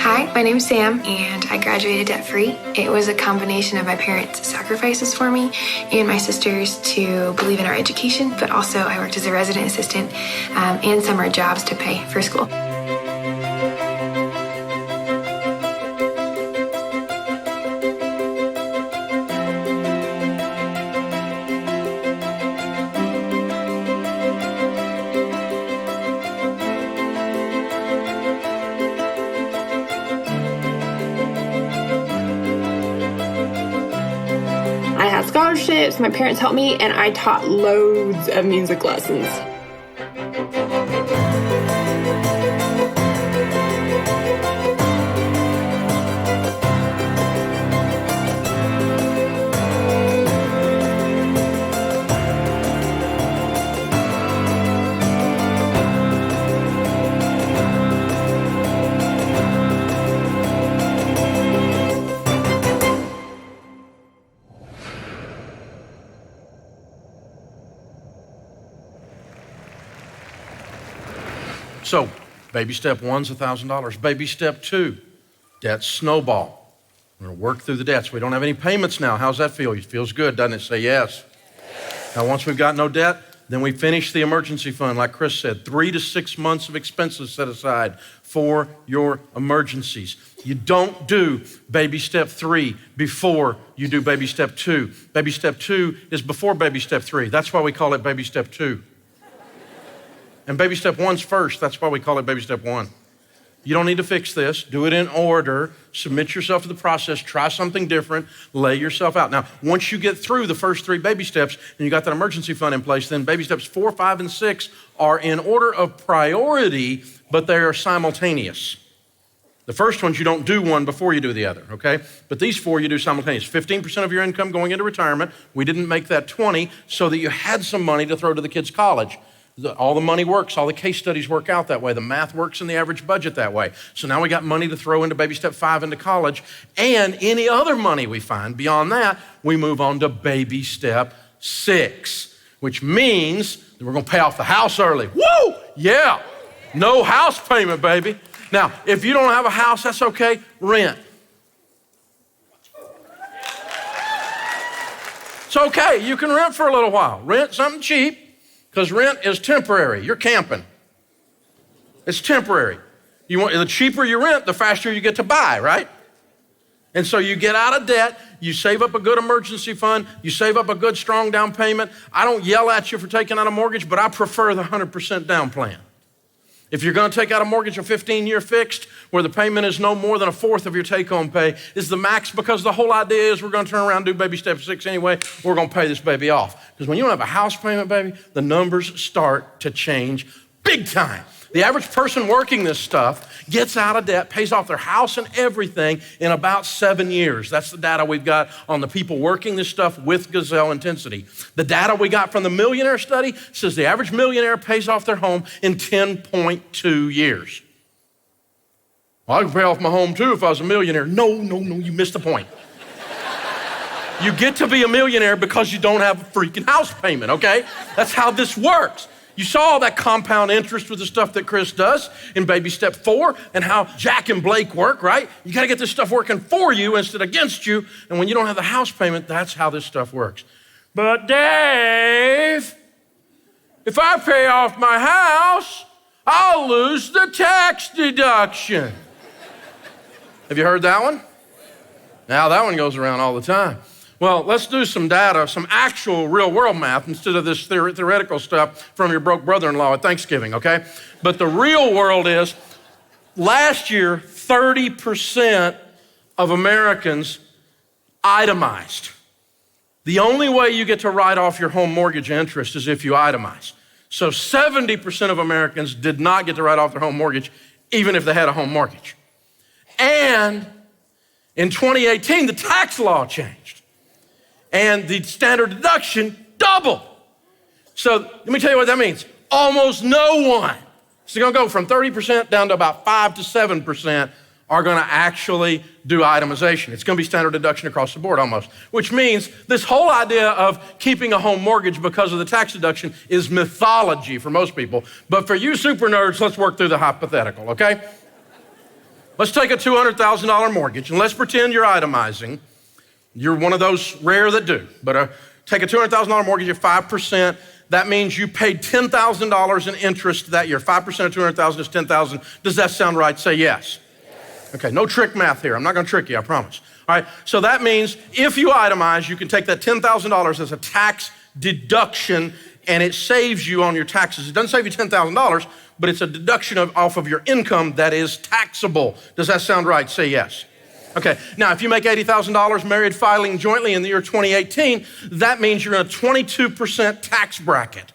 Hi, my name is Sam, and I graduated debt-free. It was a combination of my parents' sacrifices for me and my sisters to believe in our education, but also I worked as a resident assistant and summer jobs to pay for school. I had scholarships, my parents helped me, and I taught loads of music lessons. So, baby step one's $1,000. Baby step two, debt snowball. We're gonna work through the debts. We don't have any payments now. How's that feel? It feels good, doesn't it? Say yes. Now, once we've got no debt, then we finish the emergency fund, like Chris said, 3 to 6 months of expenses set aside for your emergencies. You don't do baby step 3 before you do baby step 2. Baby step 2 is before baby step 3. That's why we call it baby step 2. And baby step 1's first. That's why we call it baby step 1. You don't need to fix this. Do it in order. Submit yourself to the process. Try something different. Lay yourself out. Now, once you get through the first 3 baby steps and you got that emergency fund in place, then baby steps 4, 5, and 6 are in order of priority, but they are simultaneous. The first ones, you don't do one before you do the other, okay? But these 4 you do simultaneous. 15% of your income going into retirement. We didn't make that 20 so that you had some money to throw to the kids' college. All the money works, all the case studies work out that way. The math works in the average budget that way. So now we got money to throw into baby step 5 into college, and any other money we find beyond that, we move on to baby step 6, which means that we're gonna pay off the house early. Woo! Yeah, no house payment, baby. Now, if you don't have a house, that's okay, rent. It's okay, you can rent for a little while. Rent something cheap, because rent is temporary. You're camping. It's temporary. The cheaper you rent, the faster you get to buy, right? And so you get out of debt, you save up a good emergency fund, you save up a good strong down payment. I don't yell at you for taking out a mortgage, but I prefer the 100% down plan. If you're gonna take out a mortgage, a 15-year fixed, where the payment is no more than a fourth of your take-home pay, is the max, because the whole idea is we're gonna turn around and do baby step 6 anyway, we're gonna pay this baby off. Because when you don't have a house payment, baby, the numbers start to change big time. The average person working this stuff gets out of debt, pays off their house and everything in about 7 years. That's the data we've got on the people working this stuff with gazelle intensity. The data we got from the millionaire study says the average millionaire pays off their home in 10.2 years. Well, I could pay off my home too if I was a millionaire. No, you missed the point. You get to be a millionaire because you don't have a freaking house payment, okay? That's how this works. You saw all that compound interest with the stuff that Chris does in baby step 4 and how Jack and Blake work, right? You gotta get this stuff working for you instead of against you. And when you don't have the house payment, that's how this stuff works. But Dave, if I pay off my house, I'll lose the tax deduction. Have you heard that one? Now that one goes around all the time. Well, let's do some data, some actual real world math instead of this theoretical stuff from your broke brother-in-law at Thanksgiving, okay? But the real world is, last year, 30% of Americans itemized. The only way you get to write off your home mortgage interest is if you itemize. So 70% of Americans did not get to write off their home mortgage, even if they had a home mortgage. And in 2018, the tax law changed. And the standard deduction doubled. So let me tell you what that means. Almost no one. So you're gonna go from 30% down to about 5 to 7% are gonna actually do itemization. It's gonna be standard deduction across the board almost, which means this whole idea of keeping a home mortgage because of the tax deduction is mythology for most people. But for you super nerds, let's work through the hypothetical, okay? Let's take a $200,000 mortgage and let's pretend you're itemizing. You're one of those rare that do, but take a $200,000 mortgage at 5%. That means you paid $10,000 in interest that year. 5% of 200,000 is 10,000. Does that sound right? Say yes. Okay, no trick math here. I'm not gonna trick you, I promise. All right, so that means if you itemize, you can take that $10,000 as a tax deduction and it saves you on your taxes. It doesn't save you $10,000, but it's a deduction off of your income that is taxable. Does that sound right? Say yes. Okay, now if you make $80,000 married filing jointly in the year 2018, that means you're in a 22% tax bracket.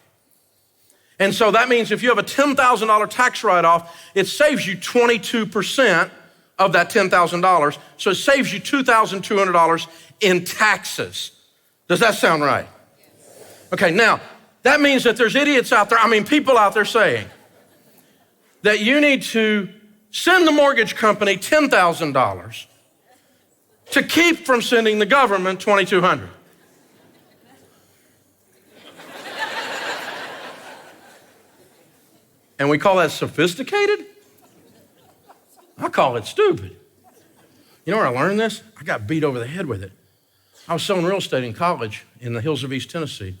And so that means if you have a $10,000 tax write-off, it saves you 22% of that $10,000. So it saves you $2,200 in taxes. Does that sound right? Okay, now that means that there's idiots out there, people out there saying that you need to send the mortgage company $10,000 to keep from sending the government $2,200. And we call that sophisticated? I call it stupid. You know where I learned this? I got beat over the head with it. I was selling real estate in college in the hills of East Tennessee,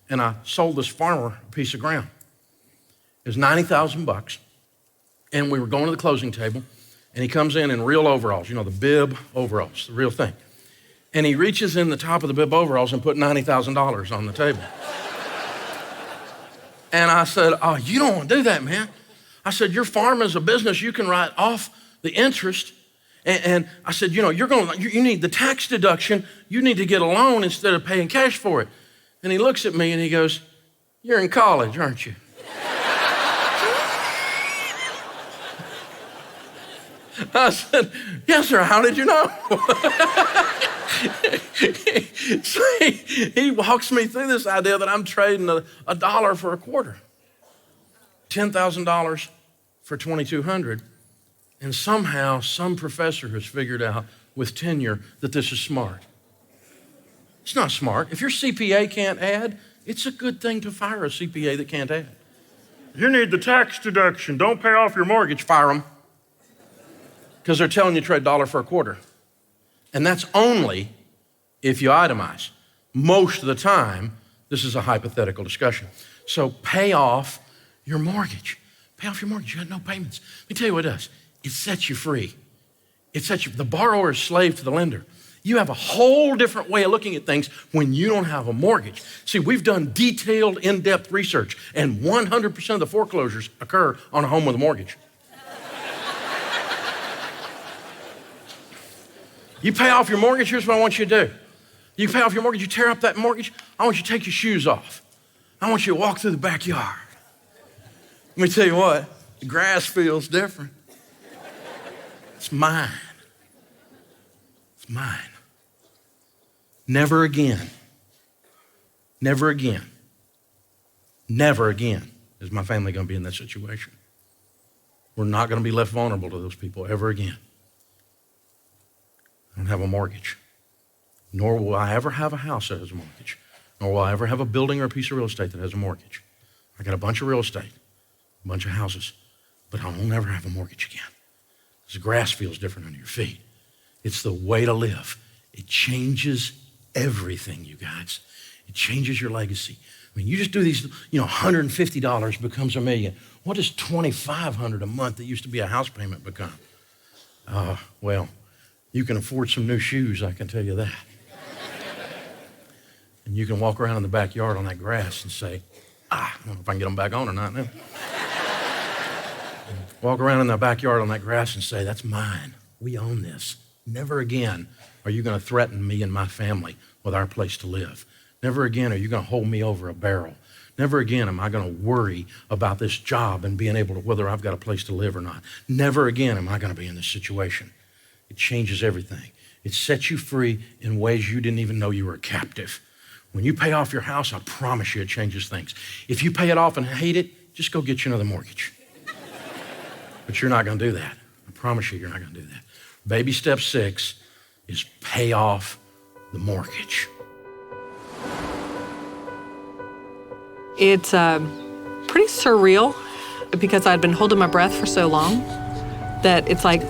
and I sold this farmer a piece of ground. It was $90,000, and we were going to the closing table, and he comes in real overalls, the bib overalls, the real thing. And he reaches in the top of the bib overalls and put $90,000 on the table. And I said, oh, you don't want to do that, man. I said, your farm is a business. You can write off the interest. And I said, you need the tax deduction. You need to get a loan instead of paying cash for it. And he looks at me and he goes, you're in college, aren't you? I said, yes, sir, how did you know? So he walks me through this idea that I'm trading a dollar for a quarter. $10,000 for $2,200, and somehow some professor has figured out with tenure that this is smart. It's not smart. If your CPA can't add, it's a good thing to fire a CPA that can't add. You need the tax deduction. Don't pay off your mortgage. Fire them. Because they're telling you to trade dollar for a quarter. And that's only if you itemize. Most of the time, this is a hypothetical discussion. So pay off your mortgage. Pay off your mortgage. You got no payments. Let me tell you what it does. It sets you free. It sets you, the borrower is slave to the lender. You have a whole different way of looking at things when you don't have a mortgage. See, we've done detailed, in-depth research, and 100% of the foreclosures occur on a home with a mortgage. You pay off your mortgage, here's what I want you to do. You pay off your mortgage, you tear up that mortgage, I want you to take your shoes off. I want you to walk through the backyard. Let me tell you what, the grass feels different. It's mine. It's mine. Never again, never again, never again is my family going to be in that situation. We're not going to be left vulnerable to those people ever again. I don't have a mortgage, nor will I ever have a house that has a mortgage, nor will I ever have a building or a piece of real estate that has a mortgage. I got a bunch of real estate, a bunch of houses, but I will never have a mortgage again. Because the grass feels different under your feet. It's the way to live. It changes everything, you guys. It changes your legacy. I mean, you just do these, $150 becomes $1 million. What does $2,500 a month that used to be a house payment become? Well, you can afford some new shoes, I can tell you that. And you can walk around in the backyard on that grass and say, I don't know if I can get them back on or not now. Walk around in the backyard on that grass and say, that's mine. We own this. Never again are you going to threaten me and my family with our place to live. Never again are you going to hold me over a barrel. Never again am I going to worry about this job and being able to, whether I've got a place to live or not. Never again am I going to be in this situation. It changes everything. It sets you free in ways you didn't even know you were a captive. When you pay off your house, I promise you it changes things. If you pay it off and hate it, just go get you another mortgage. But you're not going to do that. I promise you, you're not going to do that. Baby step 6 is pay off the mortgage. It's pretty surreal because I'd been holding my breath for so long that it's like,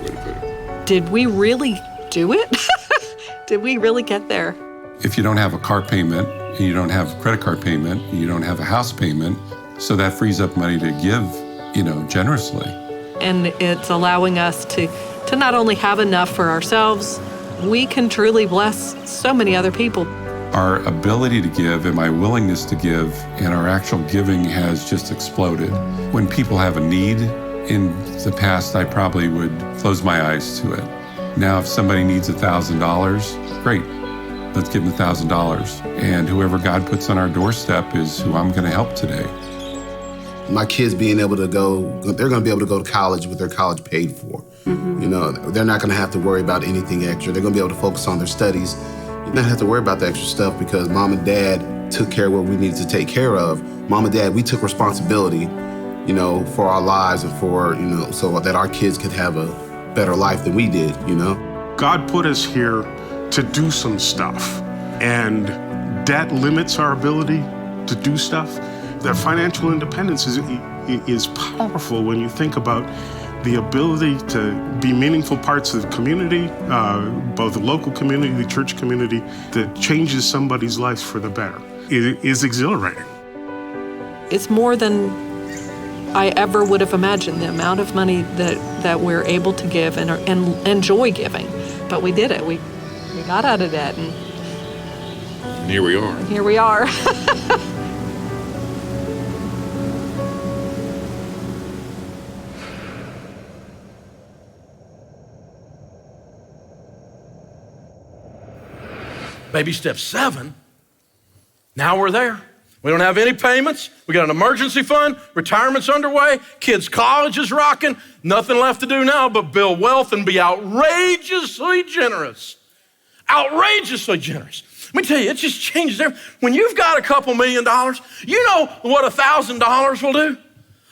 did we really do it? Did we really get there? If you don't have a car payment, and you don't have a credit card payment, and you don't have a house payment, so that frees up money to give, generously. And it's allowing us to not only have enough for ourselves, we can truly bless so many other people. Our ability to give and my willingness to give and our actual giving has just exploded. When people have a need, in the past I probably would close my eyes to it. Now if somebody needs $1,000, great, let's give them $1,000. And whoever God puts on our doorstep is who I'm going to help today. My kids being able to they're going to be able to go to college with their college paid for. Mm-hmm. They're not going to have to worry about anything extra. They're going to be able to focus on their studies. You don't have to worry about the extra stuff because mom and dad took care of what we needed to take care of. Mom and dad, we took responsibility, for our lives and for, so that our kids could have a better life than we did, God put us here to do some stuff, and debt limits our ability to do stuff. That financial independence is powerful when you think about the ability to be meaningful parts of the community, both the local community, the church community, that changes somebody's life for the better. It is exhilarating. It's more than I ever would have imagined, the amount of money that we're able to give and enjoy giving. But we did it. We got out of debt. And here we are. Here we are. Baby step 7, now we're there. We don't have any payments. We got an emergency fund. Retirement's underway. Kids' college is rocking. Nothing left to do now but build wealth and be outrageously generous. Outrageously generous. Let me tell you, it just changes everything. When you've got a couple $1 million, you know what $1,000 will do?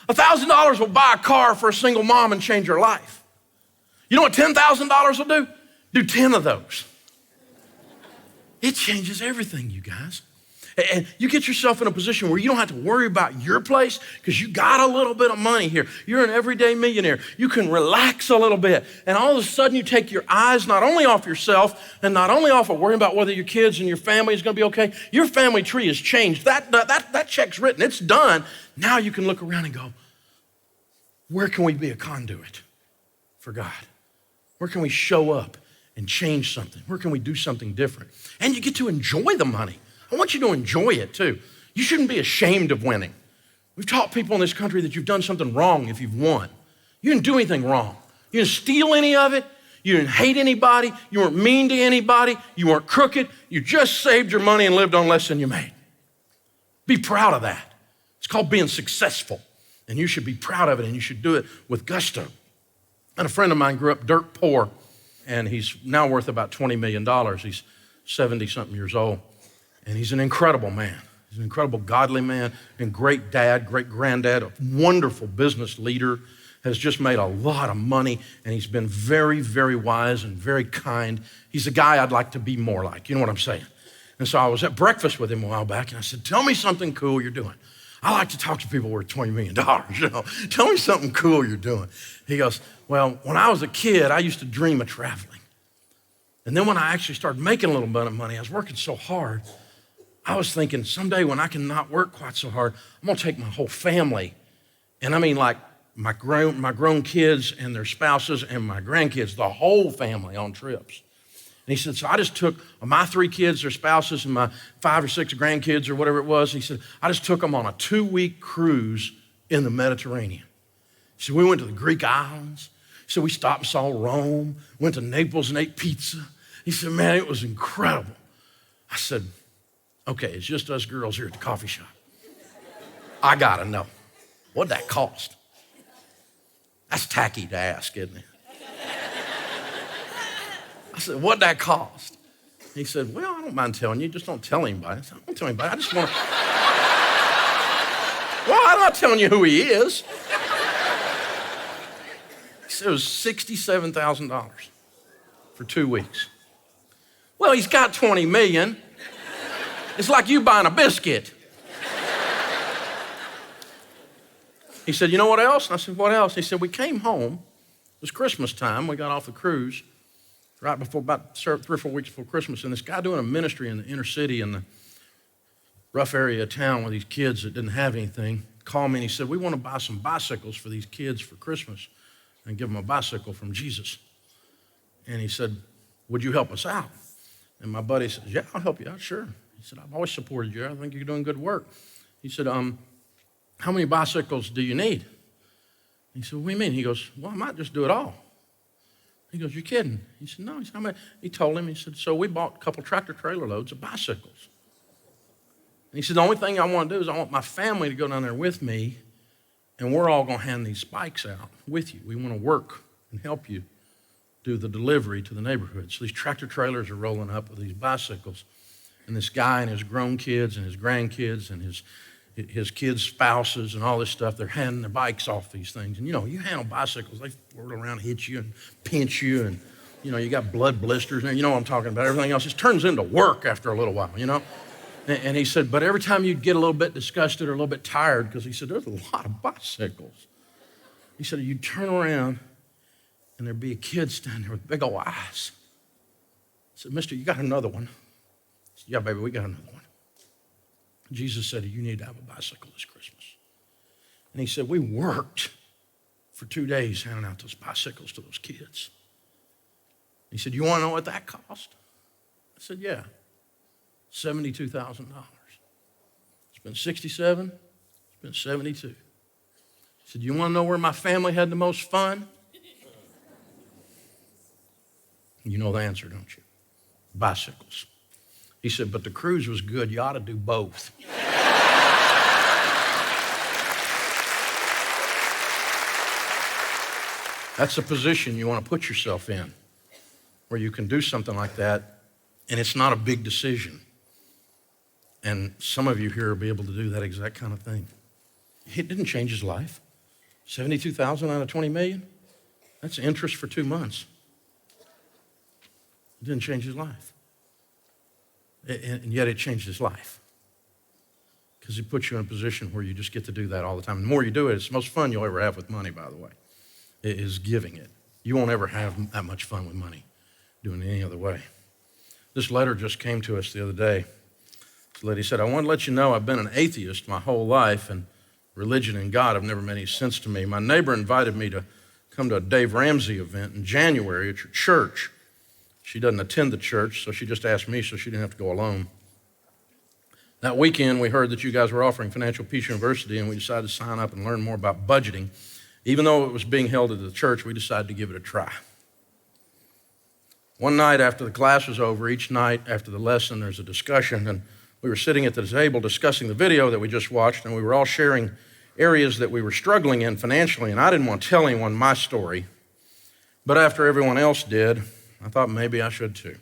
$1,000 will buy a car for a single mom and change her life. You know what $10,000 will do? Do 10 of those. It changes everything, you guys. And you get yourself in a position where you don't have to worry about your place because you got a little bit of money here. You're an everyday millionaire. You can relax a little bit. And all of a sudden you take your eyes not only off yourself and not only off of worrying about whether your kids and your family is going to be okay. Your family tree has changed. That check's written. It's done. Now you can look around and go, where can we be a conduit for God? Where can we show up and change something? Where can we do something different? And you get to enjoy the money. I want you to enjoy it too. You shouldn't be ashamed of winning. We've taught people in this country that you've done something wrong if you've won. You didn't do anything wrong. You didn't steal any of it. You didn't hate anybody. You weren't mean to anybody. You weren't crooked. You just saved your money and lived on less than you made. Be proud of that. It's called being successful. And you should be proud of it, and you should do it with gusto. And a friend of mine grew up dirt poor, and he's now worth about $20 million. He's 70-something years old. And he's an incredible man. He's an incredible godly man and great dad, great granddad, a wonderful business leader, has just made a lot of money, and he's been very, very wise and very kind. He's a guy I'd like to be more like, you know what I'm saying? And so I was at breakfast with him a while back, and I said, tell me something cool you're doing. I like to talk to people worth $20 million, you know. Tell me something cool you're doing. He goes, well, when I was a kid, I used to dream of traveling. And then when I actually started making a little bit of money, I was working so hard, I was thinking someday when I can not work quite so hard, I'm gonna take my whole family, and I mean like my grown kids and their spouses and my grandkids, the whole family on trips. And he said, so I just took my 3 kids, their spouses, and my 5 or 6 grandkids or whatever it was. He said, I just took them on a 2-week cruise in the Mediterranean. He said, we went to the Greek islands. He said, we stopped and saw Rome, went to Naples and ate pizza. He said, man, it was incredible. I said, okay, it's just us girls here at the coffee shop. I gotta know, what'd that cost? That's tacky to ask, isn't it? I said, what'd that cost? He said, well, I don't mind telling you, just don't tell anybody. I said, I don't tell anybody, I just want to. Well, I'm not telling you who he is. He said it was $67,000 for 2 weeks. Well, he's got 20 million. It's like you buying a biscuit. He said, you know what else? And I said, what else? He said, we came home. It was Christmas time. We got off the cruise right before, about 3 or 4 weeks before Christmas. And this guy doing a ministry in the inner city in the rough area of town with these kids that didn't have anything called me and he said, we want to buy some bicycles for these kids for Christmas and give them a bicycle from Jesus. And he said, would you help us out? And my buddy said, yeah, I'll help you out, sure. He said, I've always supported you. I think you're doing good work. He said, how many bicycles do you need? He said, what do you mean? He goes, well, I might just do it all. He goes, you're kidding. He said, no. He said, how many? He told him, he said, so we bought a couple tractor trailer loads of bicycles. And he said, the only thing I want to do is I want my family to go down there with me, and we're all going to hand these bikes out with you. We want to work and help you do the delivery to the neighborhood. So these tractor trailers are rolling up with these bicycles. And this guy and his grown kids and his grandkids and his kids' spouses and all this stuff, they're handing their bikes off these things. And, you know, you handle bicycles, they whirl around, hit you and pinch you, and, you know, you got blood blisters, and you know what I'm talking about. Everything else just turns into work after a little while, you know? And he said, but every time you'd get a little bit disgusted or a little bit tired, because he said, there's a lot of bicycles. He said, you'd turn around, and there'd be a kid standing there with big old eyes. I said, mister, you got another one? I said, yeah, baby, we got another one. Jesus said, you need to have a bicycle this Christmas. And he said, we worked for 2 days handing out those bicycles to those kids. He said, you want to know what that cost? I said, yeah, $72,000. It's been 67, it's been 72. He said, you want to know where my family had the most fun? You know the answer, don't you? Bicycles. He said, but the cruise was good. You ought to do both. That's a position you want to put yourself in, where you can do something like that, and it's not a big decision. And some of you here will be able to do that exact kind of thing. It didn't change his life. $72,000 out of $20 million? That's interest for 2 months. It didn't change his life. And yet it changed his life. Because it puts you in a position where you just get to do that all the time. The more you do it, it's the most fun you'll ever have with money, by the way, is giving it. You won't ever have that much fun with money doing it any other way. This letter just came to us the other day. This lady said, I want to let you know I've been an atheist my whole life, and religion and God have never made any sense to me. My neighbor invited me to come to a Dave Ramsey event in January at your church. She doesn't attend the church, so she just asked me so she didn't have to go alone. That weekend, we heard that you guys were offering Financial Peace University, and we decided to sign up and learn more about budgeting. Even though it was being held at the church, we decided to give it a try. One night after the class was over, each night after the lesson, there's a discussion, and we were sitting at the table discussing the video that we just watched, and we were all sharing areas that we were struggling in financially, and I didn't want to tell anyone my story, but after everyone else did, I thought maybe I should too.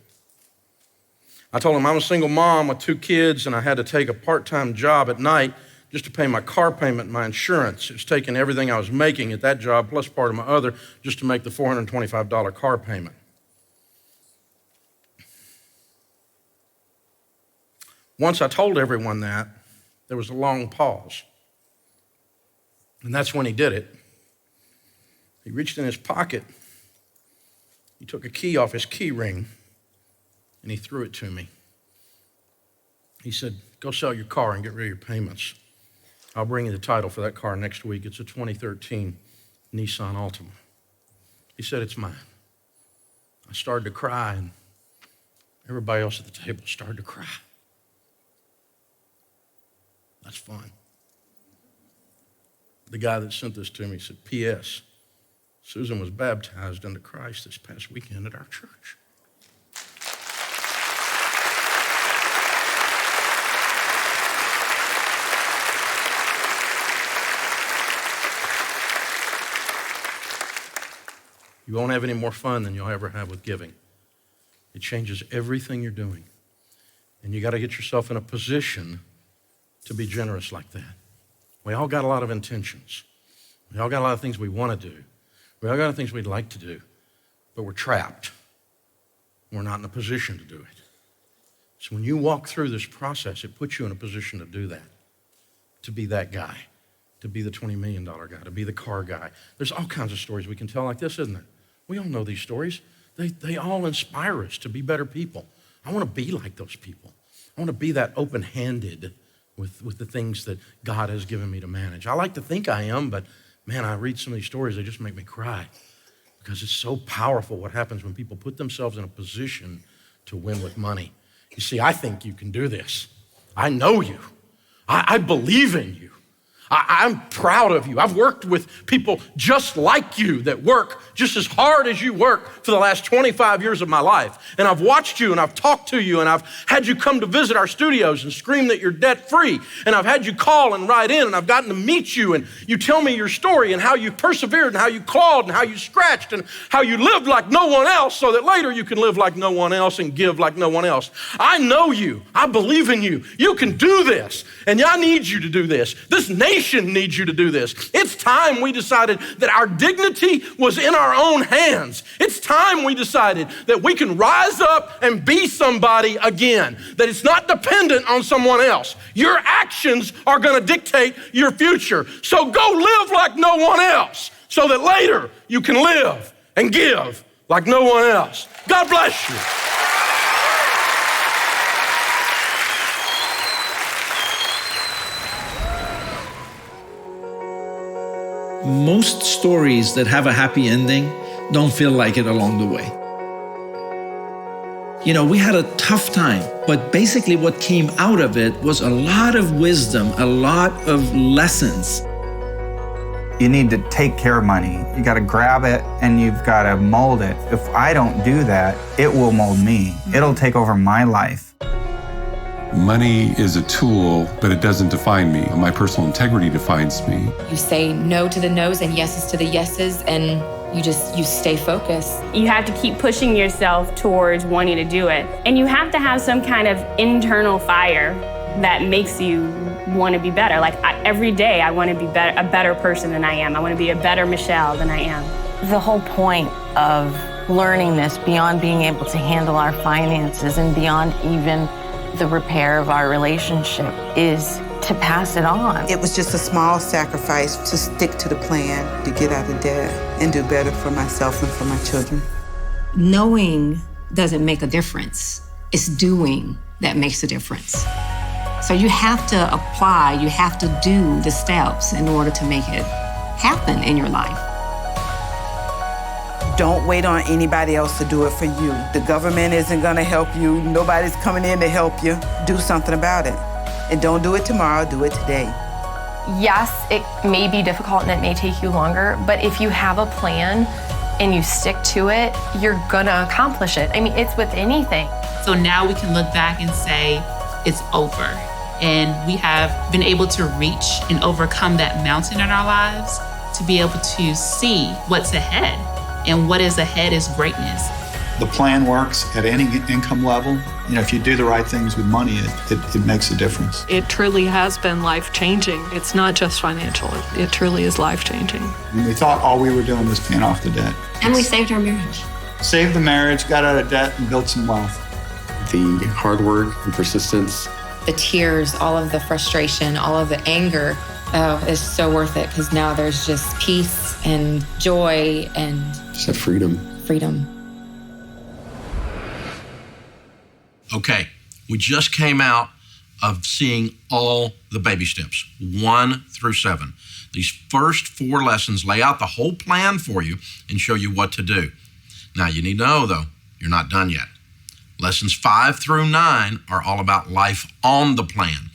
I told him I'm a single mom with 2 kids, and I had to take a part-time job at night just to pay my car payment and my insurance. It was taking everything I was making at that job, plus part of my other, just to make the $425 car payment. Once I told everyone that, there was a long pause. And that's when he did it. He reached in his pocket, he took a key off his key ring, and he threw it to me. He said, go sell your car and get rid of your payments. I'll bring you the title for that car next week. It's a 2013 Nissan Altima. He said, it's mine. I started to cry, and everybody else at the table started to cry. That's fun. The guy that sent this to me said, P.S. Susan was baptized into Christ this past weekend at our church. You won't have any more fun than you'll ever have with giving. It changes everything you're doing. And you got to get yourself in a position to be generous like that. We all got a lot of intentions. We all got a lot of things we want to do. We all got things we'd like to do, but we're trapped. We're not in a position to do it. So when you walk through this process, it puts you in a position to do that, to be that guy, to be the $20 million guy, to be the car guy. There's all kinds of stories we can tell like this, isn't there? We all know these stories. They all inspire us to be better people. I want to be like those people. I want to be that open-handed with the things that God has given me to manage. I like to think I am, but man, I read some of these stories, they just make me cry because it's so powerful what happens when people put themselves in a position to win with money. You see, I think you can do this. I know you. I believe in you. I'm proud of you. I've worked with people just like you that work just as hard as you work for the last 25 years of my life. And I've watched you and I've talked to you and I've had you come to visit our studios and scream that you're debt free. And I've had you call and write in and I've gotten to meet you and you tell me your story and how you persevered and how you clawed and how you scratched and how you lived like no one else so that later you can live like no one else and give like no one else. I know you. I believe in you. You can do this. And I need you to do this. This nation needs you to do this. It's time we decided that our dignity was in our own hands. It's time we decided that we can rise up and be somebody again, that it's not dependent on someone else. Your actions are going to dictate your future. So go live like no one else so that later you can live and give like no one else. God bless you. Most stories that have a happy ending don't feel like it along the way. You know, we had a tough time, but basically what came out of it was a lot of wisdom, a lot of lessons. You need to take care of money. You got to grab it and you've got to mold it. If I don't do that, it will mold me. It'll take over my life. Money is a tool, but it doesn't define me. My personal integrity defines me. You say no to the no's and yeses to the yeses, and you stay focused. You have to keep pushing yourself towards wanting to do it. And you have to have some kind of internal fire that makes you want to be better. Like every day I want to be a better person than I am. I want to be a better Michelle than I am. The whole point of learning this, beyond being able to handle our finances and beyond even the repair of our relationship, is to pass it on. It was just a small sacrifice to stick to the plan, to get out of debt and do better for myself and for my children. Knowing doesn't make a difference. It's doing that makes a difference. So you have to apply, you have to do the steps in order to make it happen in your life. Don't wait on anybody else to do it for you. The government isn't gonna help you. Nobody's coming in to help you. Do something about it. And don't do it tomorrow, do it today. Yes, it may be difficult and it may take you longer, but if you have a plan and you stick to it, you're gonna accomplish it. I mean, it's with anything. So now we can look back and say, it's over. And we have been able to reach and overcome that mountain in our lives to be able to see what's ahead. And what is ahead is greatness. The plan works at any income level. You know, if you do the right things with money, it makes a difference. It truly has been life-changing. It's not just financial. It truly is life-changing. And we thought all we were doing was paying off the debt. And we saved our marriage. Saved the marriage, got out of debt, and built some wealth. The hard work and persistence. The tears, all of the frustration, all of the anger, is so worth it because now there's just peace and joy and just that freedom. Okay, we just came out of seeing all the baby steps, 1 through 7. These first 4 lessons lay out the whole plan for you and show you what to do. Now, you need to know, though, you're not done yet. Lessons 5 through 9 are all about life on the plan.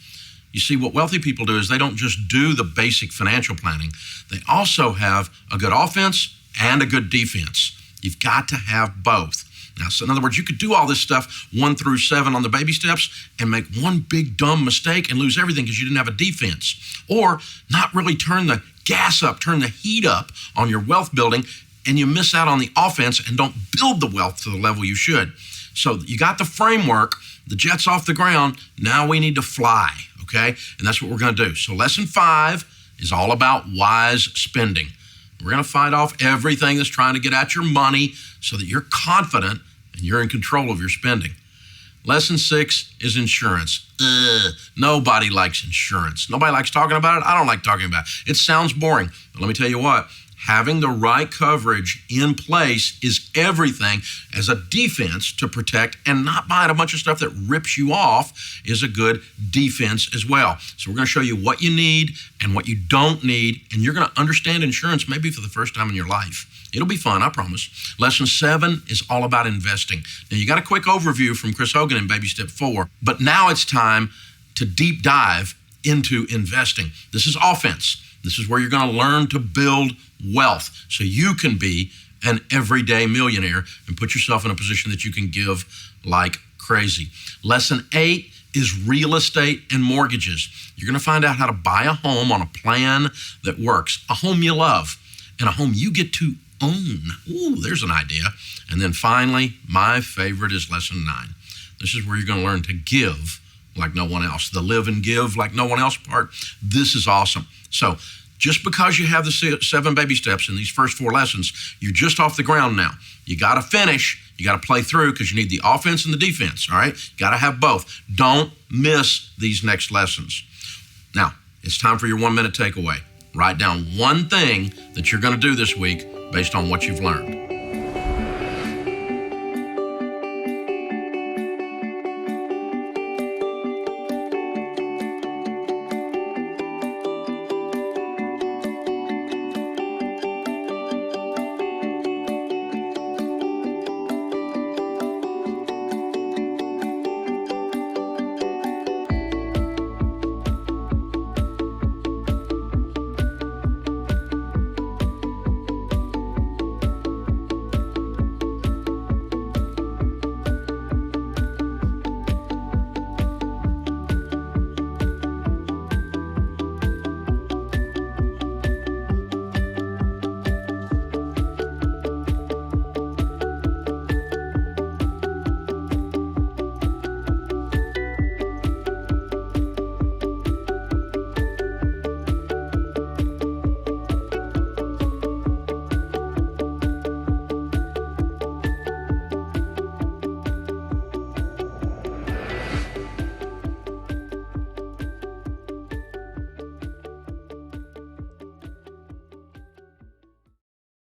You see, what wealthy people do is they don't just do the basic financial planning. They also have a good offense and a good defense. You've got to have both. Now, so in other words, you could do all this stuff 1 through 7 on the baby steps and make one big dumb mistake and lose everything because you didn't have a defense. Or not really turn the gas up, turn the heat up on your wealth building, and you miss out on the offense and don't build the wealth to the level you should. So you got the framework, the jet's off the ground, now we need to fly, okay? And that's what we're gonna do. So lesson 5 is all about wise spending. We're gonna fight off everything that's trying to get at your money so that you're confident and you're in control of your spending. Lesson 6 is insurance. Nobody likes insurance. Nobody likes talking about it. I don't like talking about it. It sounds boring, but let me tell you what, having the right coverage in place is everything as a defense to protect, and not buying a bunch of stuff that rips you off is a good defense as well. So we're going to show you what you need and what you don't need, and you're going to understand insurance maybe for the first time in your life. It'll be fun, I promise. Lesson 7 is all about investing. Now, you got a quick overview from Chris Hogan in Baby Step 4, but now it's time to deep dive into investing. This is offense. This is where you're going to learn to build wealth so you can be an everyday millionaire and put yourself in a position that you can give like crazy. Lesson 8 is real estate and mortgages. You're going to find out how to buy a home on a plan that works, a home you love, and a home you get to own. Ooh, there's an idea. And then finally, my favorite is lesson 9. This is where you're going to learn to give like no one else. The live and give like no one else part. This is awesome. So just because you have the 7 baby steps in these first 4 lessons, you're just off the ground now. You got to finish. You got to play through because you need the offense and the defense, all right? You got to have both. Don't miss these next lessons. Now, it's time for your 1-minute takeaway. Write down one thing that you're going to do this week based on what you've learned.